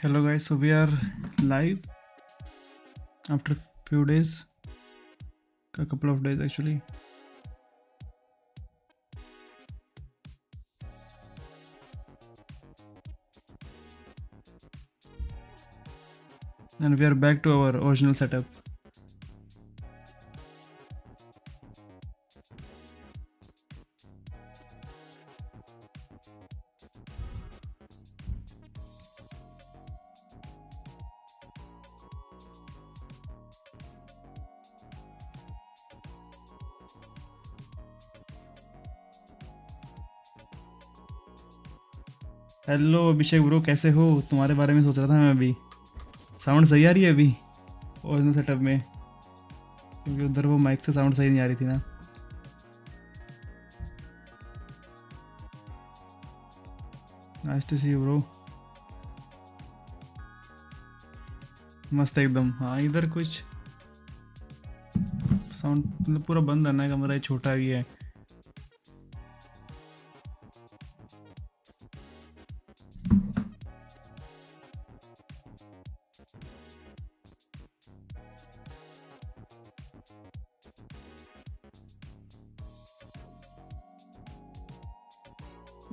Hello guys, so we are live after few days, a couple of days actually. And we are back to our original setup. Hello Abhishek bro, कैसे हो? तुम्हारे बारे में सोच रहा था मैं अभी। साउंड सही आ रही है अभी ओरिजिनल सेटअप में? क्योंकि उधर वो माइक से साउंड सही नहीं आ रही थी ना। Nice to see you bro. मस्त एकदम। हाँ, इधर कुछ साउंड मतलब पूरा बंद है ना, कमरा छोटा भी है।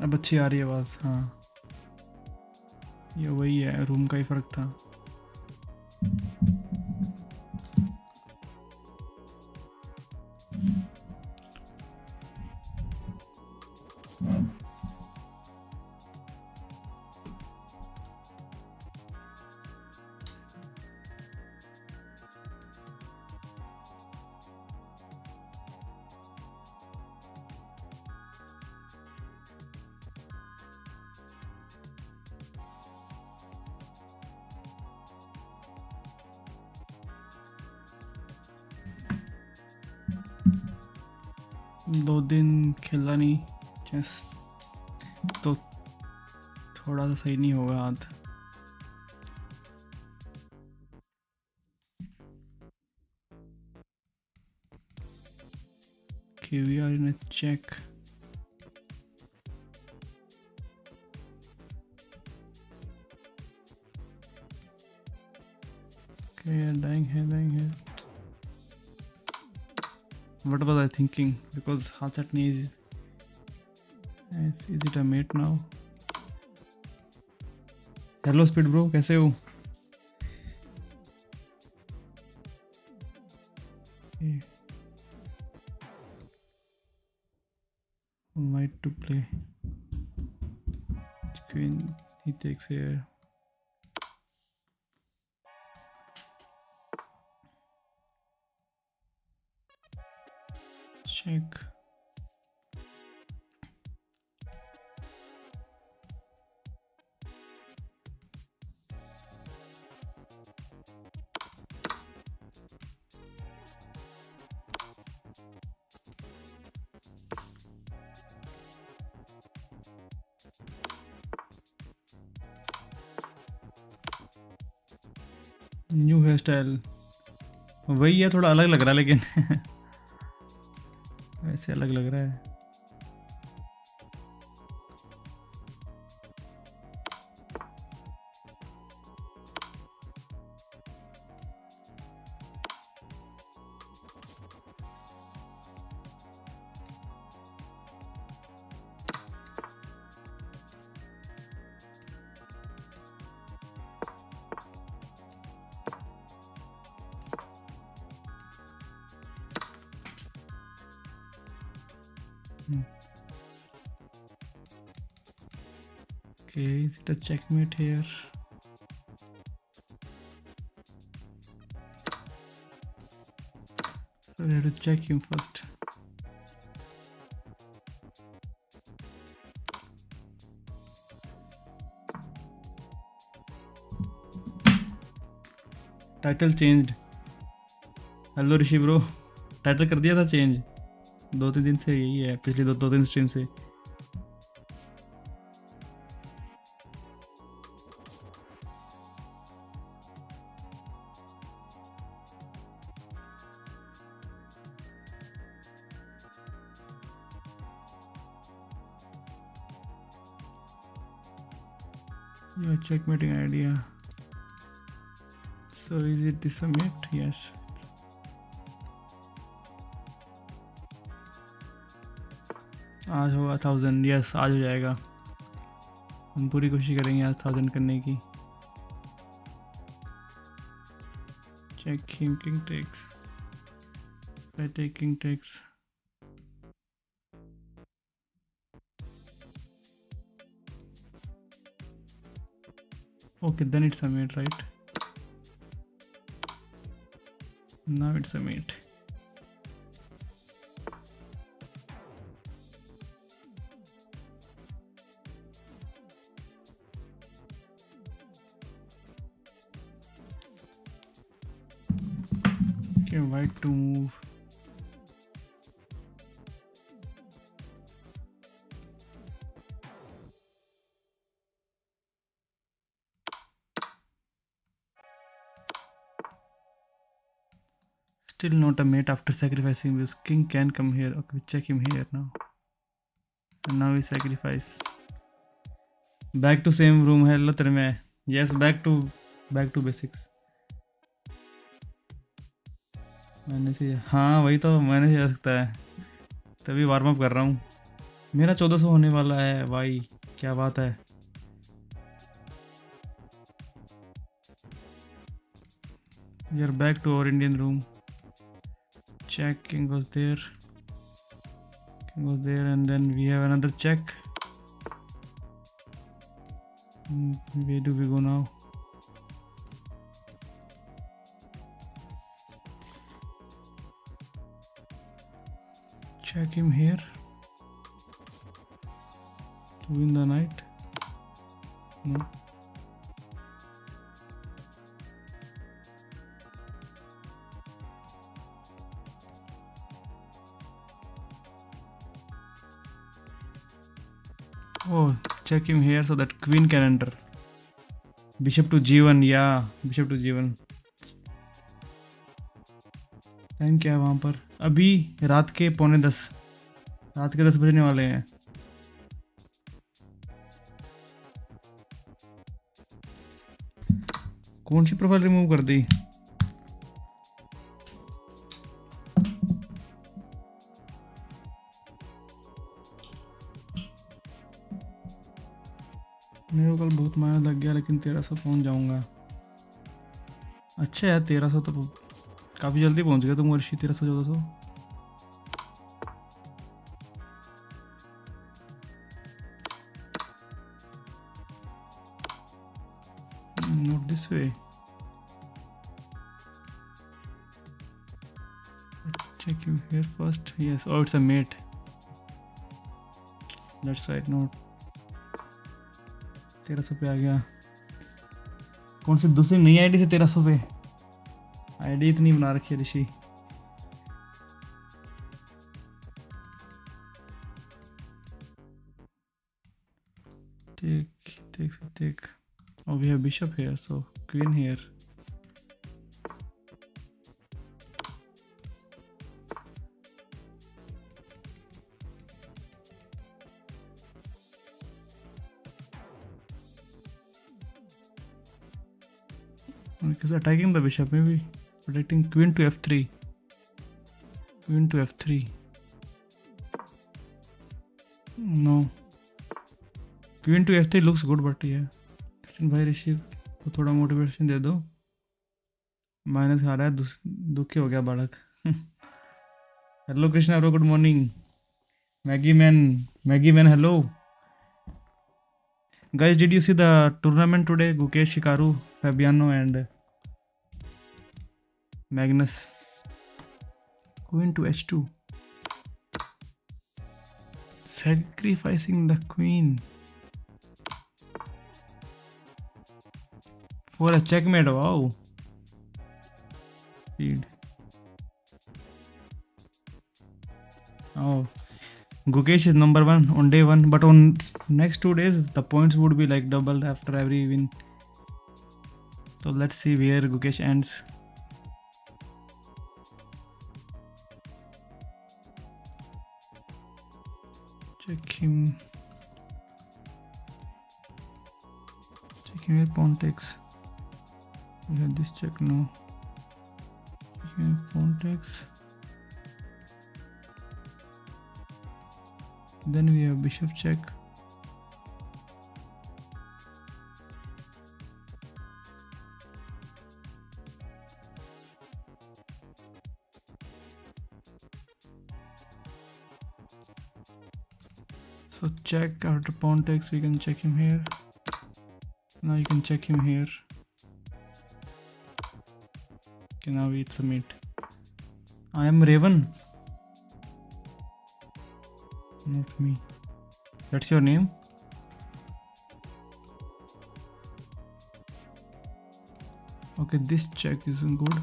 अब अच्छी आ रही है आवाज़। हाँ, ये वही है, रूम का ही फ़र्क था। दो दिन खेला नहीं चेस तो थोड़ा सा सही नहीं होगा हाथ। Okay, we are in a check. Okay, dying here. What was I thinking? Because Hasatni is it a mate now? Hello Speed bro, कैसे हो? White to play. Queen, he takes here. Check. New hair style वही है, थोड़ा अलग लग रहा है लेकिन वैसे अलग लग रहा है। Okay, is it a checkmate here? So we have to check him first. Title changed. Hello Rishi bro, title कर दिया था चेंज। 2-3 दिन से यही है, पिछले दो तीन स्ट्रीम से। Your checkmating idea. So is it the summit? Yes. आज होगा 1000. यस, आज हो जाएगा. हम पूरी कोशिश करेंगे आज 1000 करने की. Check him, king takes. I take king takes. Okay, then it's a mate, right? Now it's a mate. Okay, white to move. Still not a mate after sacrificing this. King can come here. Okay, we check him here now. And now we sacrifice. Back to same room. Hello Terme. Yes, back to basics. मैंने से हाँ वही तो मैंने से जा सकता है, तभी वार्म अप कर रहा हूँ. मेरा 1400 होने वाला है भाई, क्या बात है. We are back to our Indian room. Check, king goes there, and then we have another check. Where do we go now? Check him here to win the knight. No. Oh, check him here so that queen can enter. Bishop to g1. Yeah, bishop to g1. Time क्या है वहाँ पर? अभी रात के 9:45, रात के 10 बजने वाले हैं. कौन सी प्रोफाइल रिमूव कर दी? मेरे को कल बहुत मेहनत लग गया, लेकिन 1300 पहुँच जाऊँगा. अच्छा यार, 1300 तो काफ़ी जल्दी पहुँच गया तुम वर्षी. 1300-1400. Not this way. Check you here first. Yes. Oh, it's a mate. That's right. Not 1300 पे आ गया. कौन सी दूसरी नई आईडी से 1300 पे? आईडी इतनी बना रखी है ऋषि. Take. Oh, we have bishop here, so queen here. Because attacking the bishop, maybe protecting queen to f3. No. Queen to f3 looks good, but yeah. भाई ऋषि को थोड़ा मोटिवेशन दे दो. माइनस खा रहा है, दुखी हो गया बालक. Hello Krishna bro, good morning. Maggi man hello. Guys, did you see the tournament today? Gukesh, Shikaru, Fabiano and Magnus. Queen to h2. Sacrificing the queen for a checkmate. Wow. Speed. Oh. Gukesh is number 1 on day 1, but on next 2 days the points would be like double after every win. So let's see where Gukesh ends. Check him here, pawn takes. We have this check now. Okay, pawn takes. Then we have bishop check. So check after pawn takes, we can check him here. Now you can check him here. Okay, now it's a mate. I am Raven. Not me. That's your name? Okay, this check isn't good.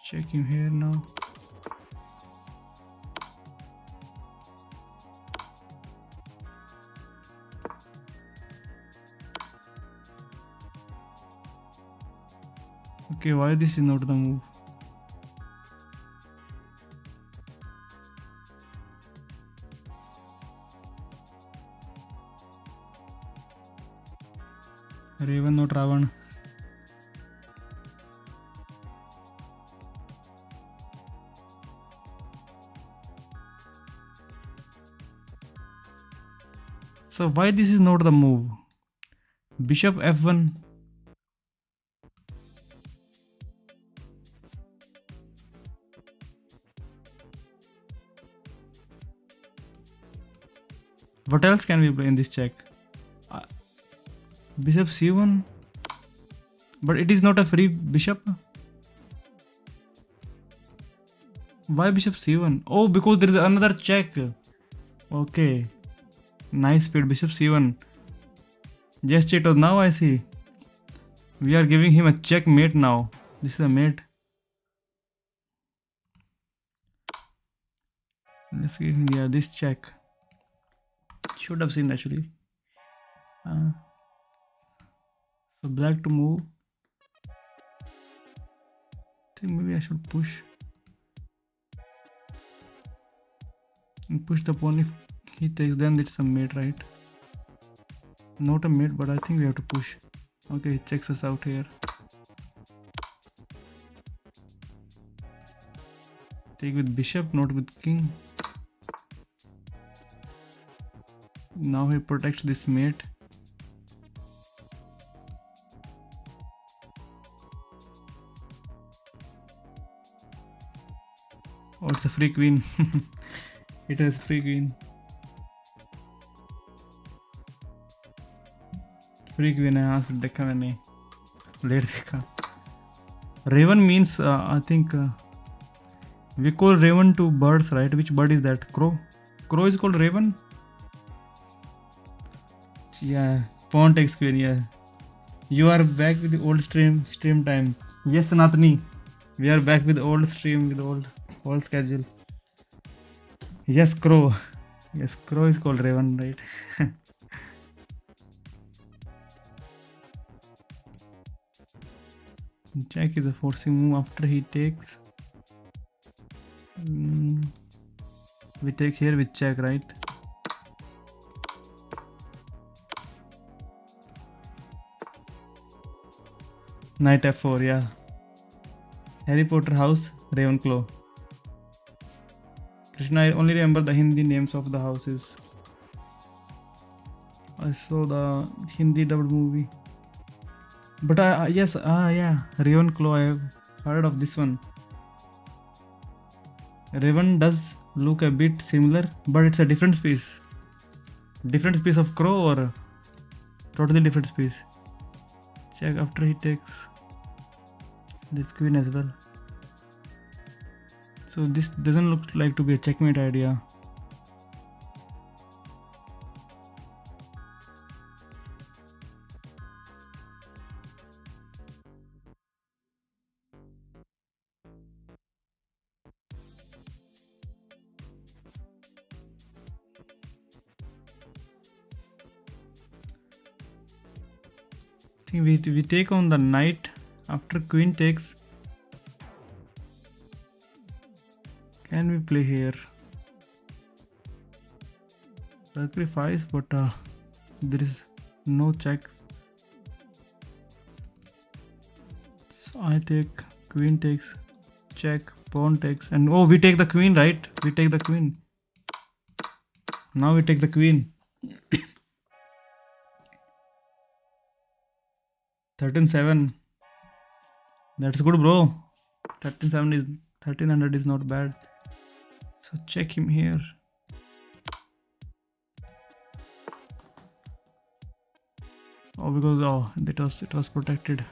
Check him here now. Okay, why this is not the move? Raven, not Ravan. So why this is not the move? Bishop f1. What else can we play in this check? Bishop c1. But it is not a free bishop. Why bishop c1? Oh, because there is another check. Okay. Nice speed. Bishop c1. Yes, Cheetos. Now I see. We are giving him a checkmate now. This is a mate. Let's give him this check. Should have seen actually. So black to move. I think maybe I should push. And push the pawn. If he takes, then it's a mate, right? Not a mate, but I think we have to push. Okay, he checks us out here. Take with bishop, not with king. Now he protects this mate. Oh, it's a free queen. It has free queen. Free queen है. हाँ फिर देखा मैंने, late देखा. Raven means I think we call Raven to birds, right? Which bird is that? Crow. Crow is called Raven. Yeah, pawn takes queen. Yeah, you are back with the old stream time. Yes, Sanatani, we are back with old stream with old schedule. Yes, Crow. Yes, Crow is called Raven, right? Jack is a forcing move after he takes. We take here with check, right? Knight f4, yeah. Harry Potter house, Ravenclaw. Krishna, I only remember the Hindi names of the houses. I saw the Hindi dubbed movie. But yes, yeah, Ravenclaw, I have heard of this one. Raven does look a bit similar, but it's a different species. Different species of crow or totally different species? Check after he takes this queen as well. So this doesn't look like to be a checkmate idea. I think we take on the knight after queen takes. Can we play here? Sacrifice, but there is no check. So I take, queen takes, check, pawn takes, and oh, we take the queen, right? We take the queen. Now we take the queen. 13-7. That's good, bro. 13-7 is 1300 is not bad. So check him here. Oh, because it was protected.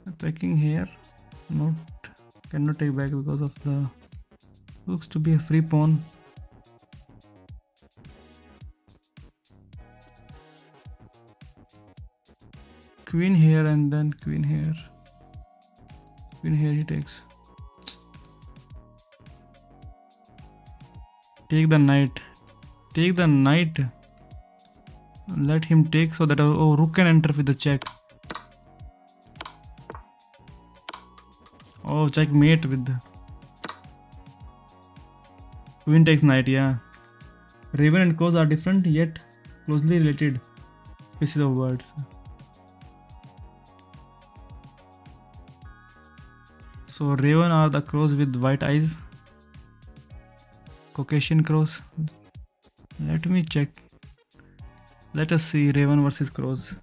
Attacking here, cannot take back because of the looks to be a free pawn. Queen here and then queen here. Queen here he takes. Take the knight. Take the knight. Let him take so that rook can enter with the check. Oh, checkmate with the queen takes knight. Yeah, raven and crows are different yet closely related species of birds. So raven are the crows with white eyes, Caucasian crows. Let me check. Let us see raven versus crows.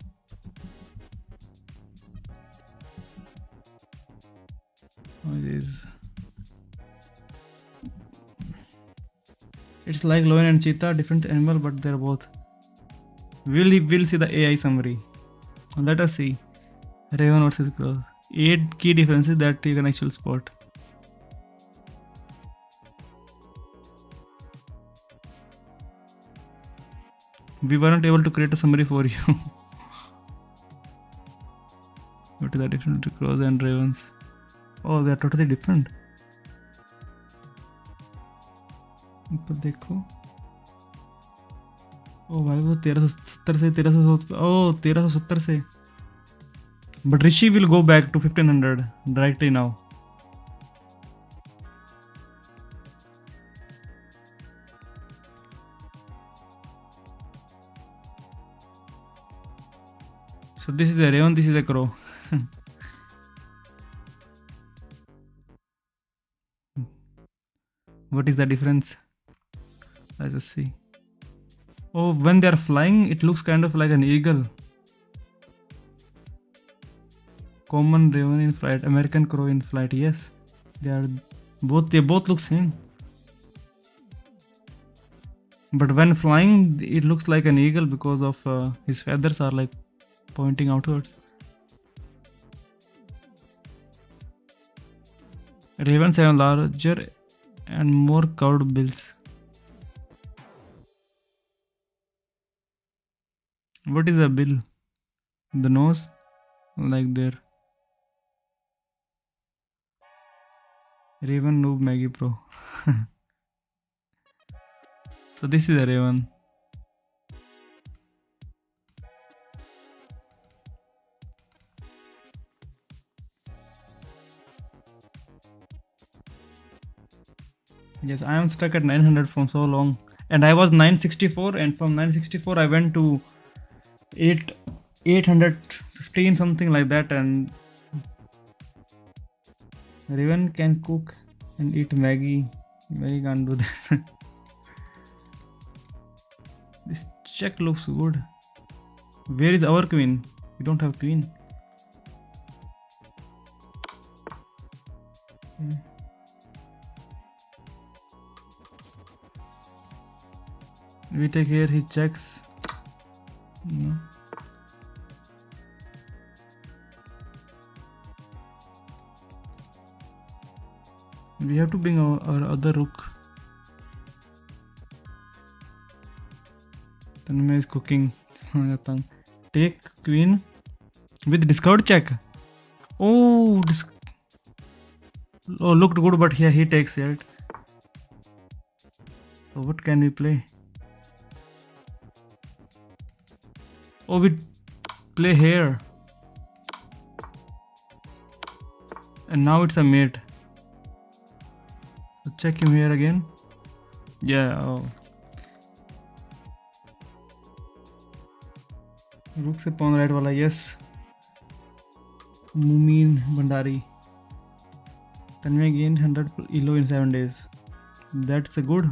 It's like lion and cheetah, different animal, but they're both. We'll see the AI summary. Let us see raven versus crows. 8 key differences that you can actually spot. We weren't able to create a summary for you. What is the difference between crows and ravens? Oh, they are totally different. पर देखो, ओ भाई वो 1370 से 1370 से. But Rishi will go back to 1500 directly now. So this is a raven, this is a crow. What is the difference? Let's just see. Oh, when they are flying, it looks kind of like an eagle. Common raven in flight, American crow in flight. Yes, they both look same. But when flying, it looks like an eagle because of his feathers are like pointing outwards. Ravens have larger and more curved bills. What is a bill? The nose, like there. Raven noob Maggie Pro. So this is a raven. Yes, I am stuck at 900 from so long, and I was 964, and from 964 I went to 815 something like that, and Raven can cook and eat Maggie. Maggie can't do that. This check looks good. Where is our queen? We don't have queen. We take here, he checks. No. We have to bring our other rook. Tanmay is cooking. Take queen with discard check. Oh, looked good, but here he takes it. So what can we play? Oh, we play here, and now it's a mate. So check him here again. Yeah. Oh. Rook से pawn right वाला. Yes. Mumin Bhandari. Tanmay gained 100 elo in 7 days. That's a good.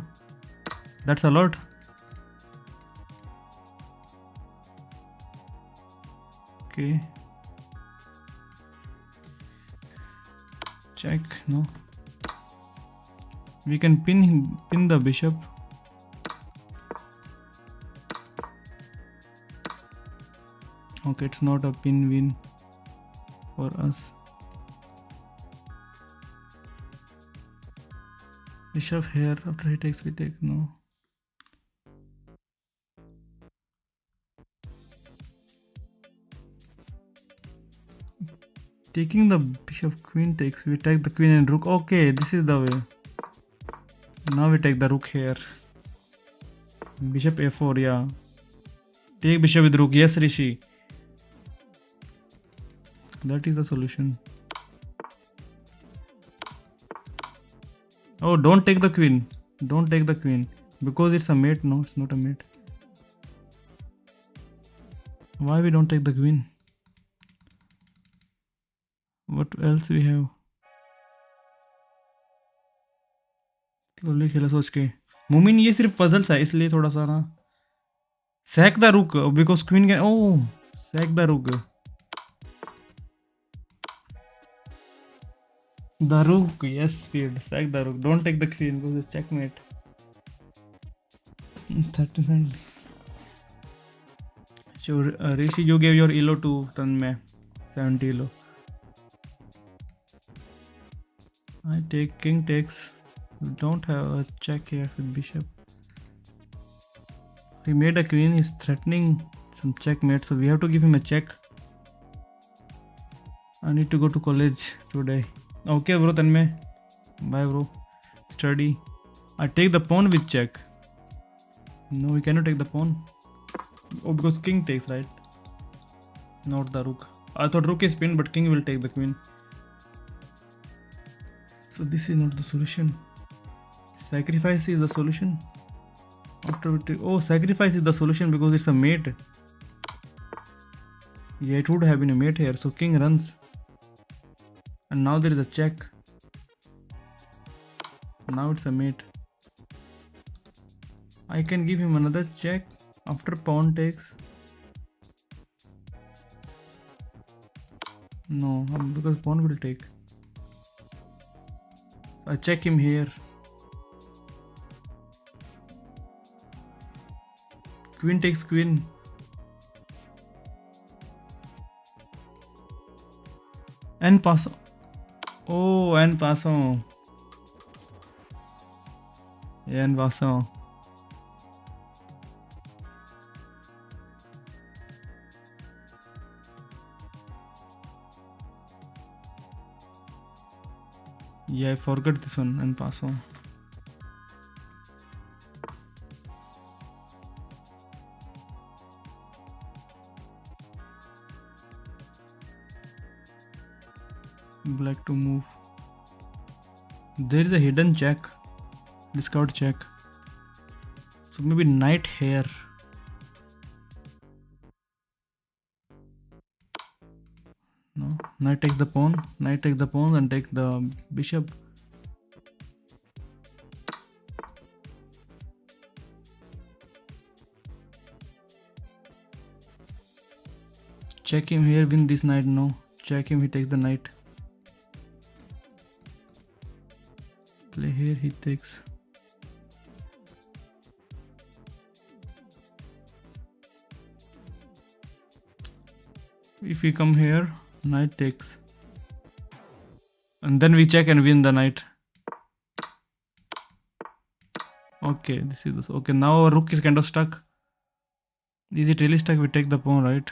That's a lot. Okay. Check. No. We can pin the bishop. Okay, it's not a pin win for us. Bishop here. After he takes, we take. No. Taking the bishop, queen takes. We take the queen and rook. Okay, this is the way. Now we take the rook here. Bishop a4, yeah. Take bishop with rook. Yes, Rishi. That is the solution. Oh, don't take the queen. Don't take the queen. Because it's a mate. No, it's not a mate. Why we don't take the queen? What else we have? Slowly खेला सोच के. मुमिन ये सिर्फ puzzles है इसलिए थोड़ा सा ना. Sack the rook because queen can. Oh, sack the rook. The rook, yes, speed. Sack the rook. Don't take the queen because it's checkmate. 30%. So Rishi, you gave your elo to Tanmay. 70 elo. I take king takes. We don't have a check here with bishop. He made a queen. He's threatening some checkmate, so we have to give him a check. I need to go to college today. Okay, bro, Tanmay. Bye, bro. Study. I take the pawn with check. No, we cannot take the pawn. Oh, because king takes, right? Not the rook. I thought rook is pinned, but king will take the queen. So this is not the solution. Sacrifice is the solution. After we take, oh, sacrifice is the solution because it's a mate. Yeah, it would have been a mate here. So king runs. And now there is a check. Now it's a mate. I can give him another check after pawn takes. No, because pawn will take. So I check him here. Queen takes queen. En passant. Oh, en passant. En passant. Yeah, I forgot this one. En passant. Black to move. There is a hidden check. Discard check. So maybe knight here. No, knight takes the pawn. Knight takes the pawn and take the bishop. Check him here. Win this knight. No. Check him. He takes the knight. Play here, he takes. If we come here, knight takes. And then we check and win the knight. Okay, this is this. Okay, now our rook is kind of stuck. Is it really stuck? We take the pawn, right?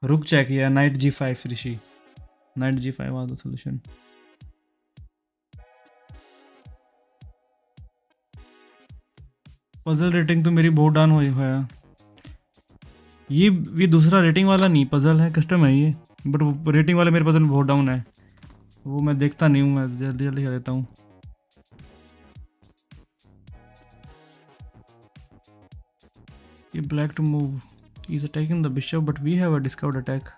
Rook check, yeah, knight g5, Rishi. Knight g5 was the solution. Puzzle rating तो मेरी बहुत down हुई है. ये दूसरा rating वाला नहीं puzzle है, कस्टम है ये, बट वो रेटिंग वाला मेरे पजल में बहुत डाउन है. वो मैं देखता नहीं हूँ, मैं जल्दी जल्दी कर देता हूँ. ये black to move. He is attacking the bishop, but we have a discovered attack.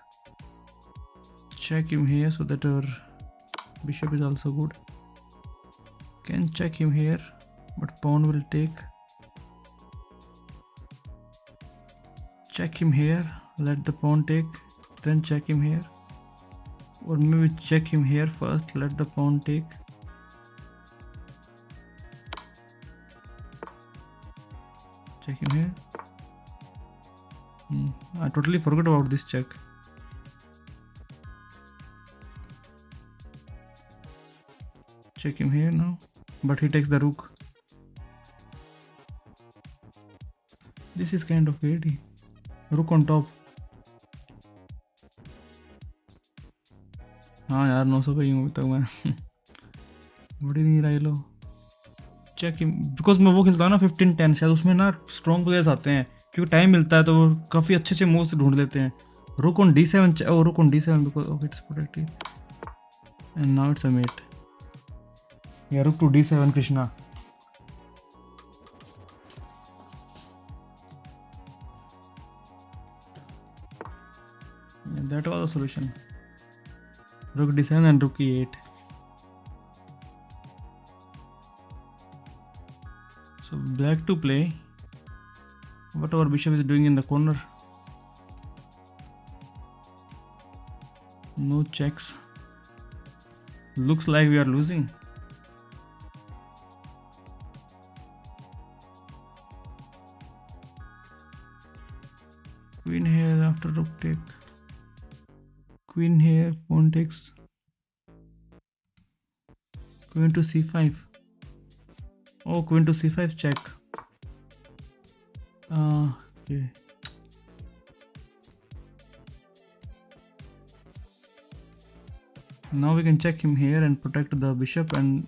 check him here so that our bishop is also good. Can check him here, but pawn will take. Check him here, let the pawn take, then check him here. Or maybe check him here first, let the pawn take. Check him here. I totally forgot about this check. Check him here now, but he takes the rook. This is kind of weird. Rook on top. हाँ यार 900 पे ही हूँ तक मैं बड़ी नहीं रहा लो. Check because मैं वो खेलता हूँ ना 15-10, शायद उसमें ना स्ट्रॉन्ग प्लेयर्स आते हैं क्योंकि टाइम मिलता है तो वो काफ़ी अच्छे अच्छे मूव्स ढूंढ लेते हैं. रुक on D7, oh rook on D7 because okay it's protected and now it's a mate. Yeah rook to D7 Krishna. That was the solution. Rook D7 and rook E8. So black to play. What our bishop is doing in the corner. No checks. Looks like we are losing. Queen here after rook take. Queen here, pawn takes. Queen to C5. Oh, queen to C5 check. Okay. Now we can check him here and protect the bishop and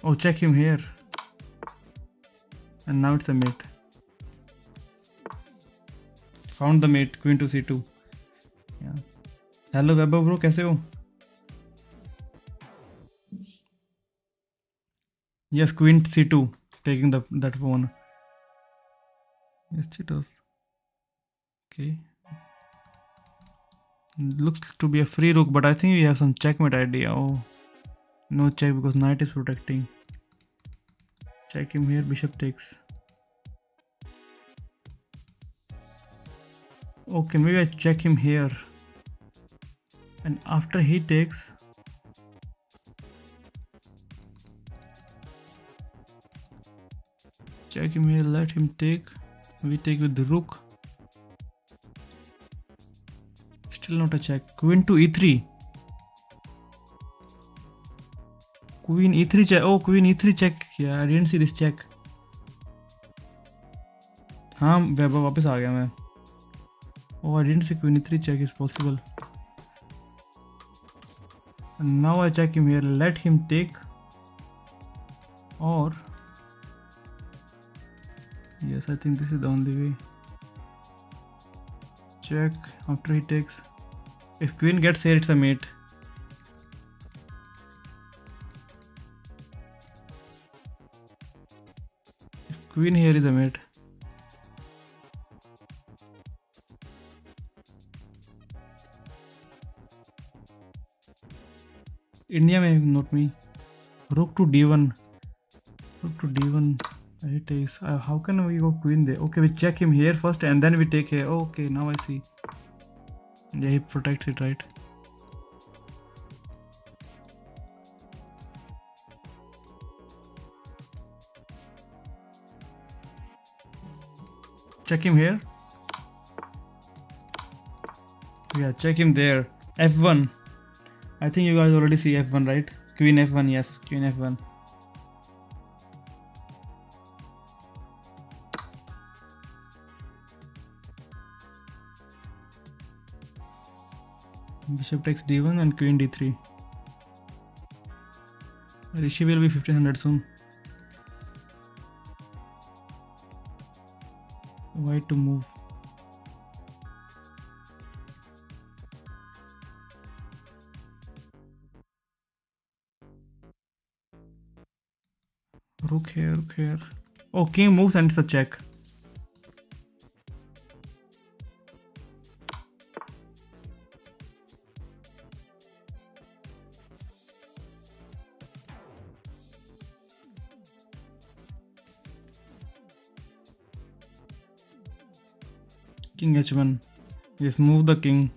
oh, check him here. And now it's a mate. Found the mate. Queen to C2. Yeah. Hello Webber bro, कैसे हो? Yes, Queen C2, taking that pawn. Yes, it does. Okay. Looks to be a free rook, but I think we have some checkmate idea. Oh, no check because knight is protecting. Check him here. Bishop takes. Okay, maybe I check him here, and after he takes, check him here, let him take, we take with the rook, still not a check. Queen to E3, Queen E3 check. Oh, Queen E3 check. Yeah, I didn't see this check. हाँ वैभव वापस आ गया मैं. Oh, I didn't see Queen E3 check is possible. And now I check him here, let him take, or yes, I think this is the only way. Check after he takes. If queen gets here, it's a mate. If queen here is a mate. India में not me. Rook to D1. Rook to D1. It is. How can we go queen there? Okay, we check him here first and then we take here. Oh, okay, now I see. Yeah, he protects it, right? Check him here. Yeah, check him there. F1. I think you guys already see F1, right? Queen F1, yes, Queen F1. Bishop takes D1 and Queen D3. Rishi will be 1500 soon. White to move. Rook here, rook here. Oh, king moves and it's a check. King h1. Yes, move the king.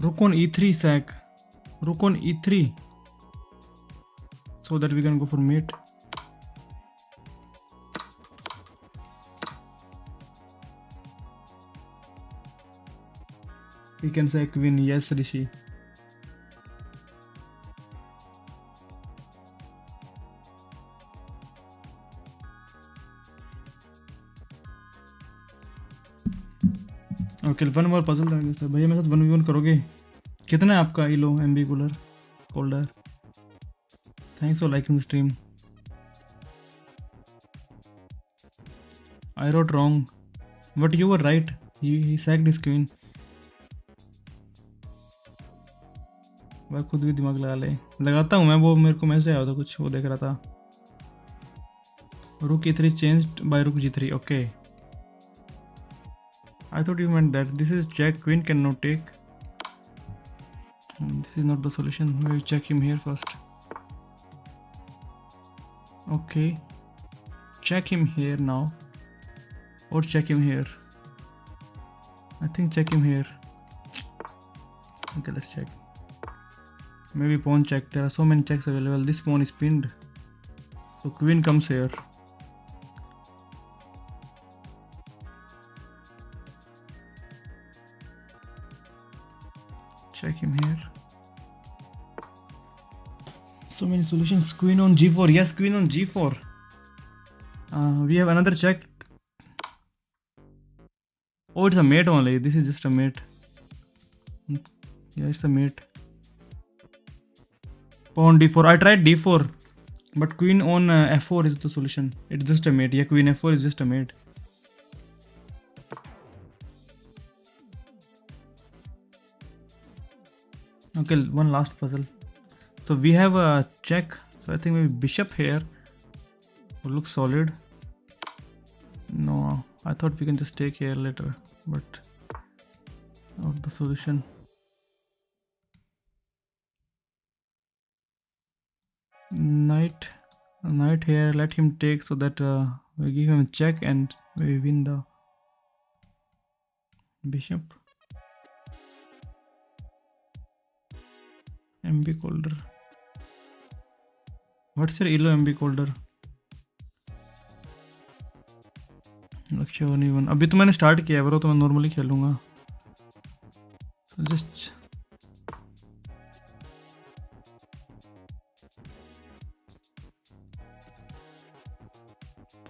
Rook on e3 sack. Rook on e3. So that we can go for mate. We can sack queen. Yes, Rishi. Okay one more puzzle था sir भैया मेरे साथ 1v1 करोगे कितना है आपका इलो MB cooler holder thanks for liking the stream I wrote wrong but you were right he sacked his queen मैं खुद भी दिमाग लगा ले लगाता हूँ मैं वो मेरे को मैसेज आया था कुछ वो देख रहा था रुक e3 चेंज्ड बाय रुक g3 okay I thought you meant that this is check queen cannot take this is not the solution we'll check him here first okay check him here now or check him here I think check him here okay let's check maybe pawn check there are so many checks available this pawn is pinned so queen comes here check him here so many solutions queen on g4 yes queen on g4 we have another check oh it's a mate only this is just a mate yeah it's a mate pawn d4 I tried d4 but queen on f4 is the solution it's just a mate yeah queen f4 is just a mate okay one last puzzle so we have a check so I think maybe bishop here will look solid no I thought we can just take here later but not the solution knight here let him take so that we give him a check and we win the bishop MB holder what's your elo MB holder लक्ष्य नहीं बन अभी तो मैंने start किया है bro तो मैं नॉर्मली खेलूंगा जस्ट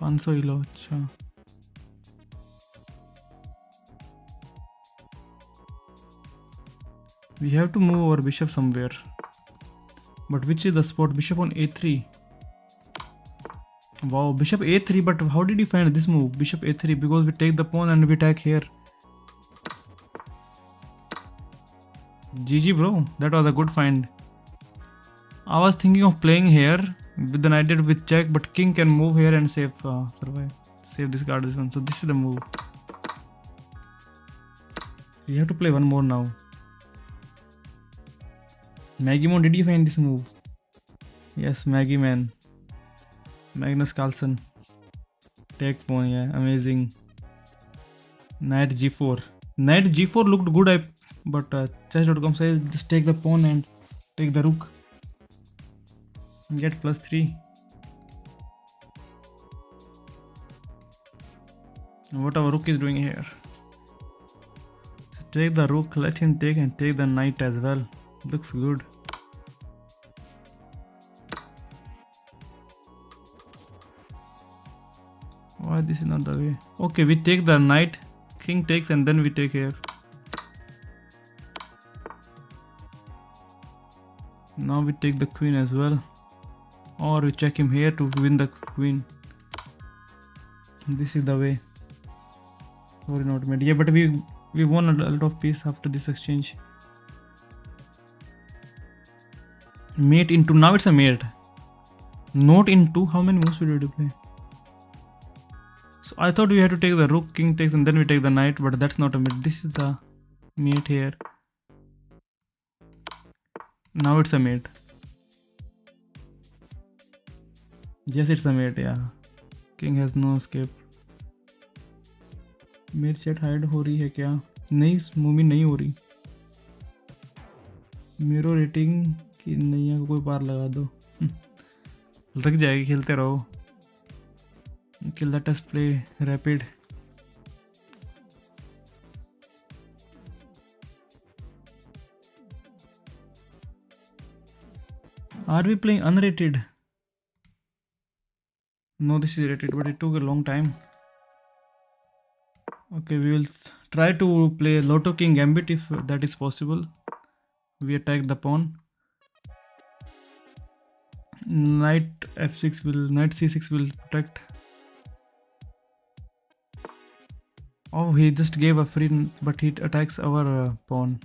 $500 elo अच्छा we have to move our bishop somewhere but which is the spot bishop on a3 wow bishop a3 but how did you find this move bishop a3 because we take the pawn and we attack here GG bro that was a good find I was thinking of playing here with the knight with check but king can move here and survive save this card this one so this is the move we have to play one more now Maggie Mon, did you find this move? Yes, Maggie Man. Magnus Carlsen. Take pawn, yeah, amazing. Knight g4. Knight g4 looked good, but chess.com says just take the pawn and take the rook. Get +3. What our rook is doing here? So Take the rook, let him take and take the knight as well. Looks good. Why this is not the way? Okay, we take the knight, king takes and then we take here. Now we take the queen as well. Or we check him here to win the queen. This is the way. Sorry, not made. Yeah, but we won a lot of piece after this exchange. Mate into, now it's a mate. Not into, how many moves did you play? So I thought we had to take the rook, king takes and then we take the knight, but that's not a mate. This is the mate here. Now it's a mate. Yes, it's a mate, yeah. King has no escape. मेरी chat hide हो रही है क्या? नहीं, movie नहीं हो रही. मेरो रेटिंग की नैया को कोई पार लगा दो. लग जाएगी, खेलते रहो. Okay, let us play rapid. Are we playing unrated? No, this is rated, but it took a long time. Okay, we will try to play Lotto King Gambit if that is possible. We attack the pawn. Knight f6 will, knight c6 will protect. Oh, he just gave a free, but he attacks our pawn.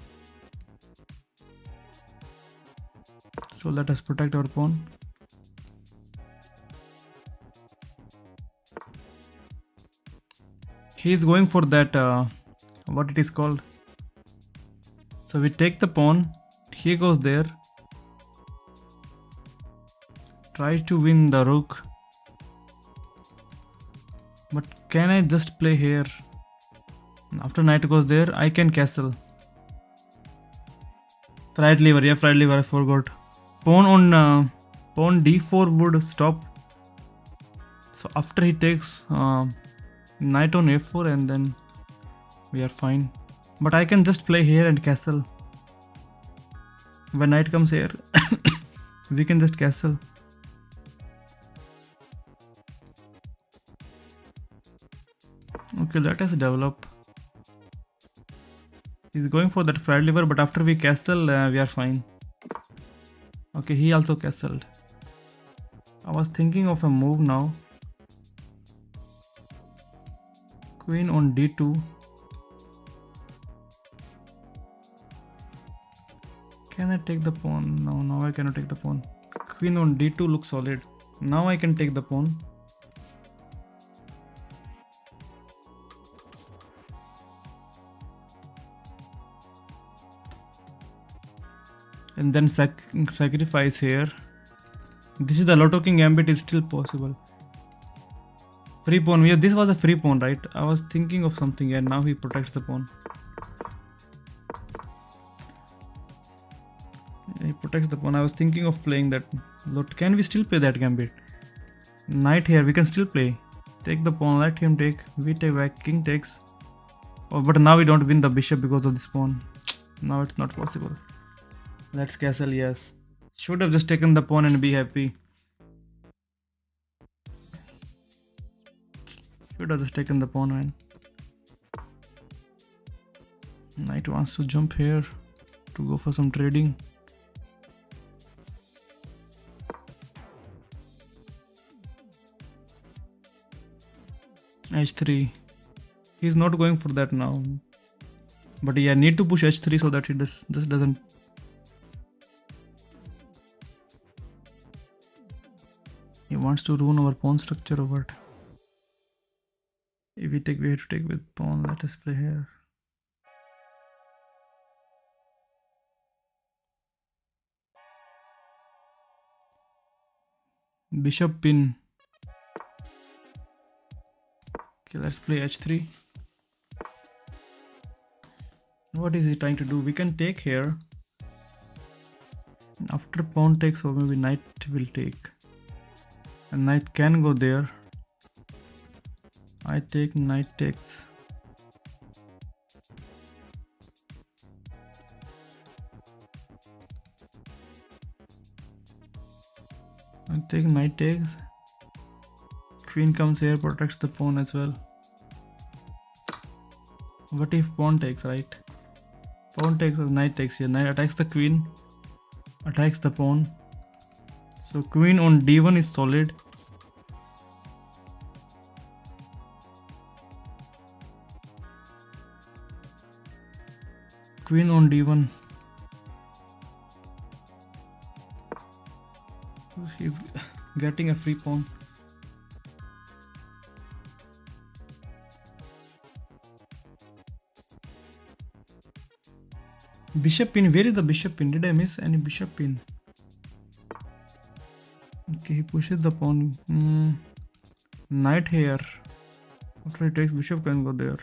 So let us protect our pawn. He is going for that, what it is called. So we take the pawn, he goes there. Try to win the rook. But can I just play here? After knight goes there, I can castle. Fried liver, yeah, fried liver, I forgot. Pawn on pawn d4 would stop. So after he takes knight on f4 and then we are fine. But I can just play here and castle. When knight comes here, we can just castle. Okay, let us develop. He's going for that fried liver, but after we castle, we are fine. Okay, he also castled. I was thinking of a move now. Queen on d2. Can I take the pawn? No, now I cannot take the pawn. Queen on d2 looks solid. Now I can take the pawn. And then sacrifice here. This is the Lotto King Gambit is still possible. Free pawn. Yeah, this was a free pawn, right? I was thinking of something and now he protects the pawn. He protects the pawn. I was thinking of playing that. Can we still play that gambit? Knight here, we can still play. Take the pawn, let him take. We take back, king takes. Oh, but now we don't win the bishop because of this pawn. Now it's not possible. Let's castle, yes. Should have just taken the pawn and be happy. Should have just taken the pawn, man. Knight wants to jump here to go for some trading. h3. He's not going for that now. But yeah, need to push h3 so that he just doesn't. He wants to ruin our pawn structure or what? If we take, we have to take with pawn. Let us play here. Bishop pin. Okay, let's play h3. What is he trying to do? We can take here. After pawn takes, or maybe knight will take. And knight can go there. I take, knight takes. I take knight takes. Queen comes here, protects the pawn as well. What if pawn takes, right? Pawn takes, knight takes here. Knight attacks the queen, attacks the pawn. So queen on d1 is solid. Queen on d1. He's getting a free pawn. Bishop pin. Where is the bishop pin? Did I miss any bishop pin? Okay, he pushes the pawn. Knight here. After he takes bishop, can go there.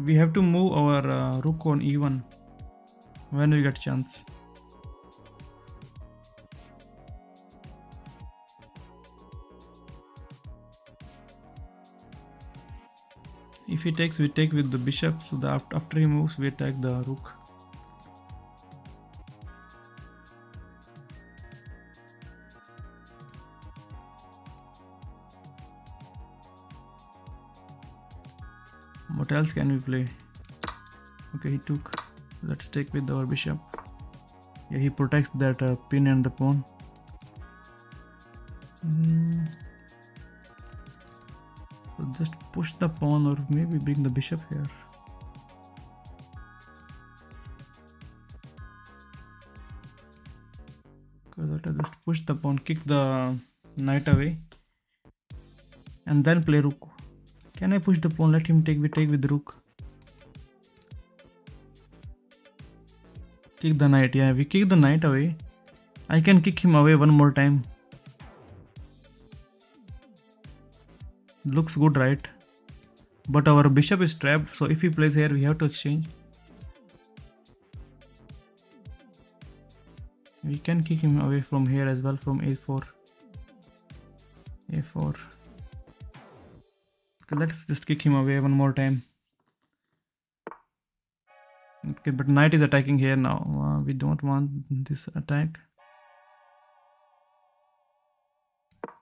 We have to move our rook on e1 when we get chance. If he takes, we take with the bishop. So that after he moves, we attack the rook. What else can we play? Okay, he took. Let's take with our bishop. Yeah, he protects that pin and the pawn. So just push the pawn or maybe bring the bishop here. Because just push the pawn, kick the knight away, and then play rook. Can I push the pawn? Let him take. We take with the rook. Kick the knight. Yeah, we kick the knight away. I can kick him away one more time. Looks good, right? But our bishop is trapped, so if he plays here, we have to exchange. We can kick him away from here as well, from a4. a4. Okay, let's just kick him away one more time. Okay, but knight is attacking here now. We don't want this attack.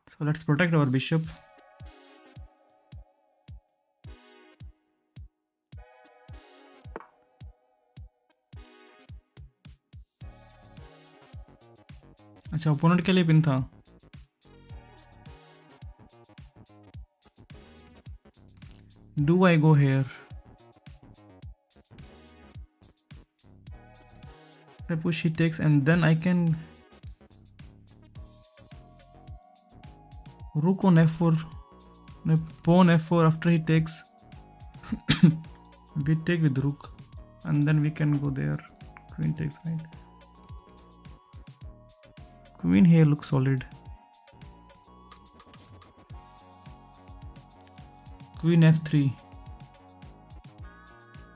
So let's protect our bishop. अच्छा, opponent के लिए pin था. Do I go here? If I push, he takes, and then I can rook on f4. No, pawn f4 after he takes. We take with rook, and then we can go there. Queen takes, right? Queen here looks solid. Queen f3.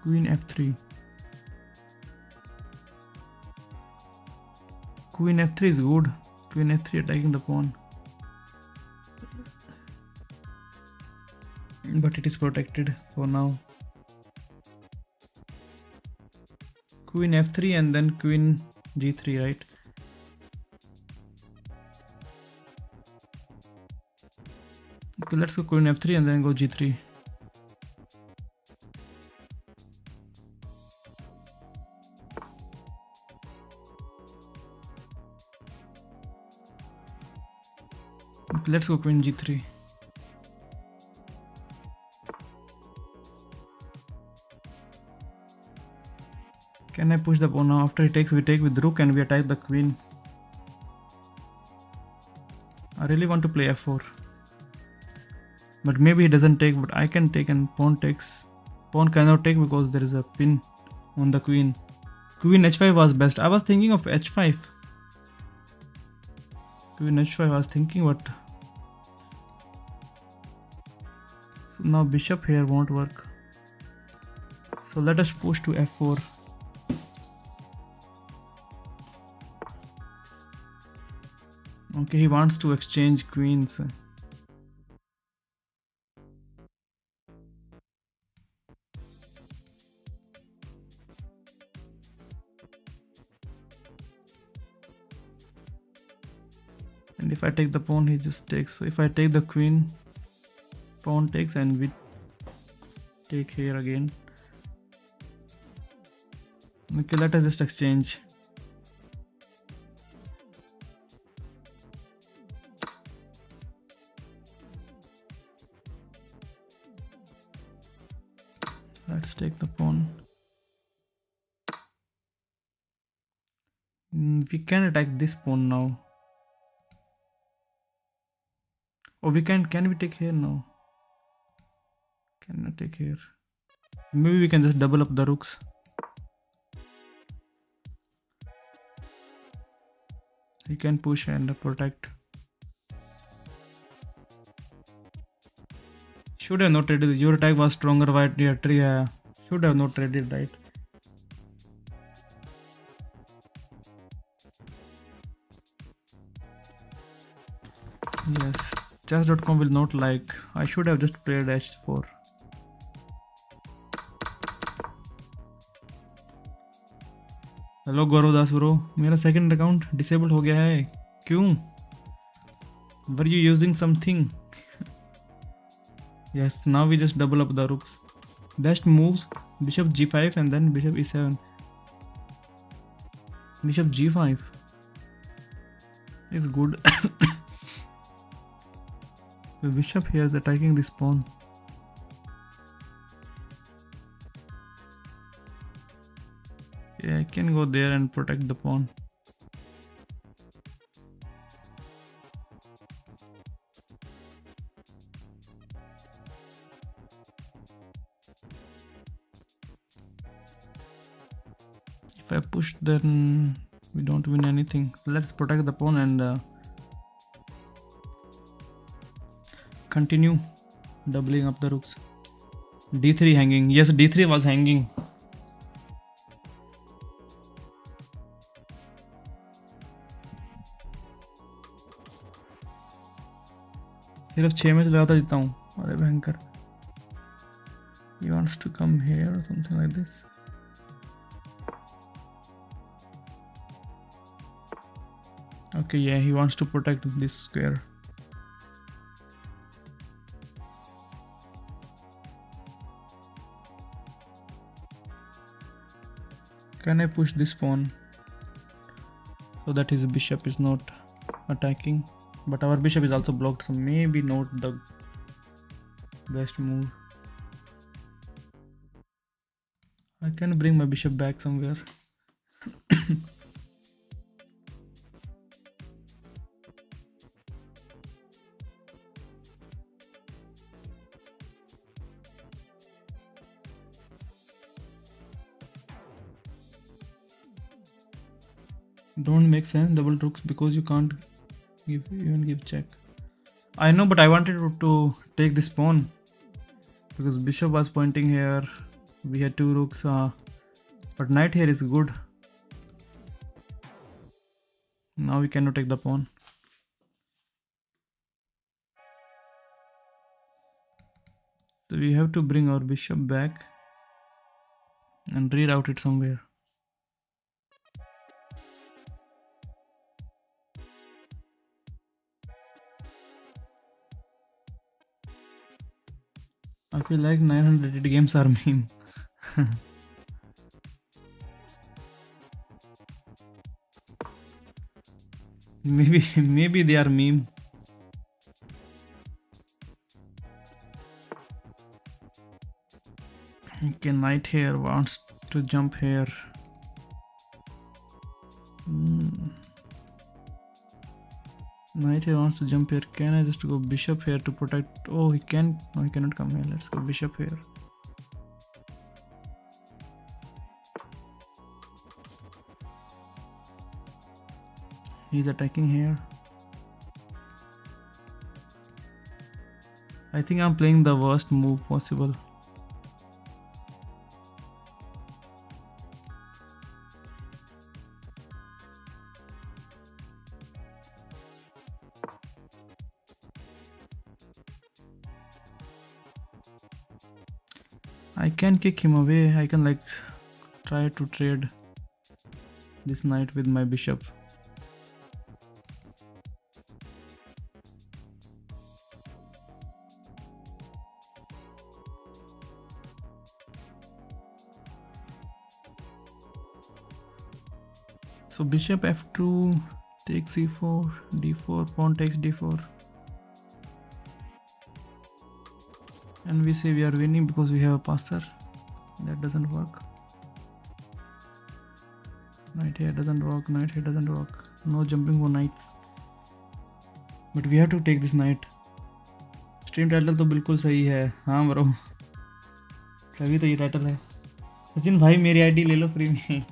Queen f3. Queen f3 is good. Queen f3 attacking the pawn. But it is protected for now. Queen f3 and then queen g3, right? Okay, let's go queen f3 and then go g3. Okay, let's go queen g3. Can I push the pawn now? After he takes, we take with rook and we attack the queen. I really want to play f4. But maybe he doesn't take, but I can take, and pawn takes. Pawn cannot take because there is a pin on the queen. Queen h5 was best. I was thinking of h5. Queen h5 I was thinking, but so now bishop here won't work. So let us push to f4. Okay, he wants to exchange queens. And if I take the pawn, he just takes. So if I take the queen, pawn takes, and we take here again. Okay, let us just exchange. Let's take the pawn. We can attack this pawn now. Oh, we can we take here? No. Cannot take here. Maybe we can just double up the rooks. He can push and protect. Should have not traded. Your attack was stronger. White, yeah, should have not traded, right? Yes, chess.com will not like. I should have just played h4. Hello Gauravdas bro, मेरा second account disable हो गया है, क्यों? Were you using something? Yes, now we just double up the rooks. Best moves: bishop g5 and then bishop e7. Bishop g5 is good. The bishop here is attacking this pawn. Yeah, I can go there and protect the pawn. If I push, then we don't win anything. Let's protect the pawn and continue doubling up the rooks. d3 hanging. Yes, d3 was hanging. सिर्फ 6 में चलाता जीता हूँ. अरे भयंकर. He wants to come here or something like this. Okay, yeah, he wants to protect this square. Can I push this pawn so that his bishop is not attacking? But our bishop is also blocked, so maybe not the best move. I can bring my bishop back somewhere. Don't make sense, double rooks, because you can't give check. I know, but I wanted to take this pawn because bishop was pointing here. We had 2 rooks, but knight here is good. Now we cannot take the pawn. So we have to bring our bishop back and reroute it somewhere. I feel like 900 games are meme. maybe they are meme. Okay, knight here wants to jump here. Knight here wants to jump here. Can I just go bishop here to protect? Oh, he can. No, he cannot come here. Let's go bishop here. He's attacking here. I think I'm playing the worst move possible. I can kick him away. I can like try to trade this knight with my bishop. So bishop f2 takes e4, d4, pawn takes d4, and we say we are winning because we have a passer. That doesn't work. Knight here doesn't work, knight here doesn't work. No jumping for knights, but we have to take this knight. Stream title तो बिल्कुल सही है। हाँ bro, तभी तो ये title है। सचिन भाई मेरी आईडी ले लो फ्री में।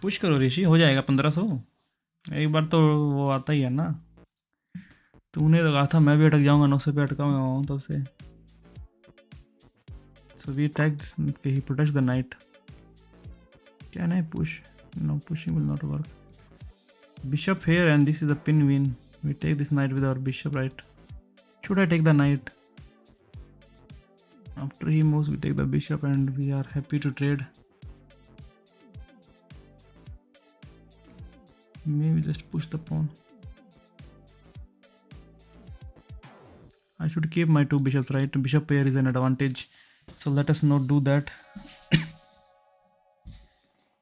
पुश करो ऋषि, हो जाएगा 1500। एक बार तो वो आता ही है ना। तूने तो कहा था मैं भी अटक जाऊंगा, 900 पे अटका हुआ हूँ तब से। So we attack this, okay, he protects the knight. Can I push? No, pushing will not work. Bishop here, and this is a pin win. We take this knight with our bishop, right? Should I take the knight? After he moves, we take the bishop and we are happy to trade. Maybe just push the pawn. I should keep my two bishops, right? Bishop pair is an advantage. So let us not do that.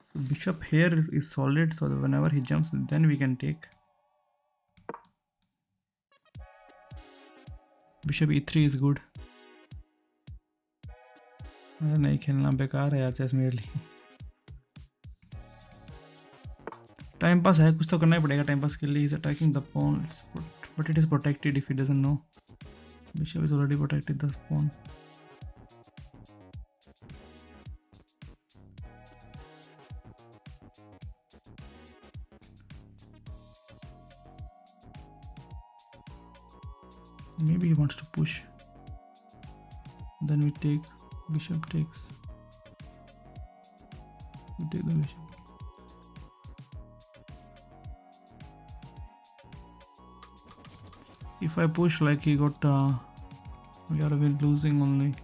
So bishop here is solid, so that whenever he jumps, then we can take. Bishop e3 is good. नहीं खेलना, बेकार है यार chess मेरे लिए। Time pass है, कुछ तो करना ही पड़ेगा टाइम पास के लिए। Is attacking the pawn, but it is protected if he doesn't know. Bishop is already protected the pawn. Maybe he wants to push. Then we take, bishop takes. We take the bishop. If I push like he got, we are losing only.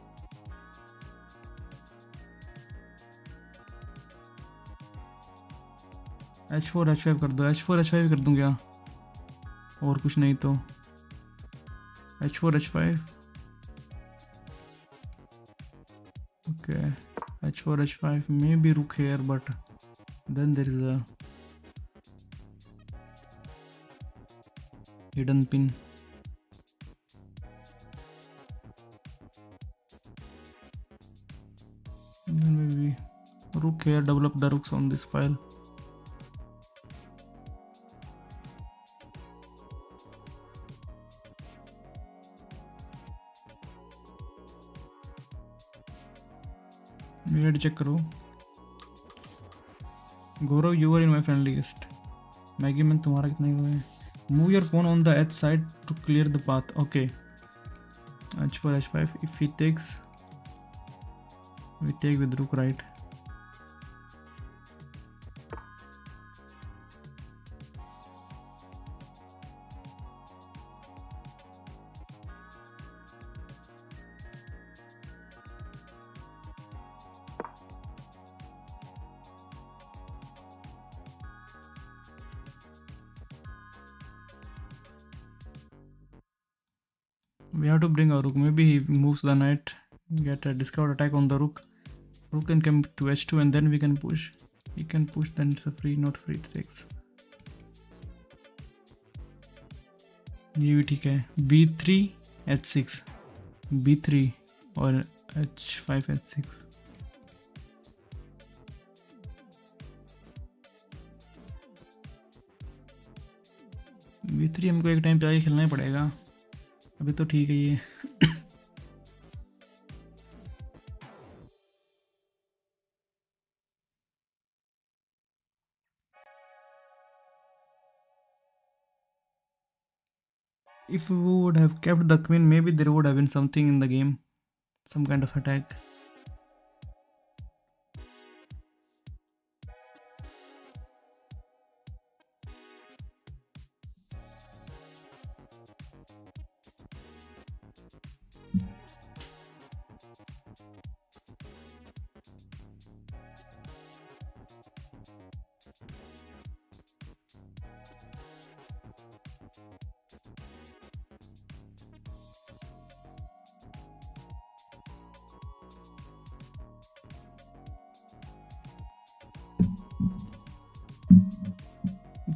h4 h5 कर दो, h4 h5 कर दूं क्या? और कुछ नहीं तो h4 h5. Okay, h4 h5, maybe rook here, but then there is a hidden pin. Then maybe rook here, double up the rooks on this file. Red check करो। Gaurav, you are in my friend list. Maggi man तुम्हारा कितना हुआ है? Move your phone on the h side to clear the path. Okay, h4 h5. If he takes, we take with rook, right? We have to bring our rook. Maybe he moves the knight, get a discovered attack on the rook. Rook can come to h2 and then we can push. He can push, then it's a free, not free takes. ये भी ठीक है। b3 h6, b3 और h5 h6. b3 हमको एक time पे आगे खेलना ही पड़ेगा। अभी तो ठीक है ये। If we would have kept the queen, maybe there would have been something in the game, some kind of attack.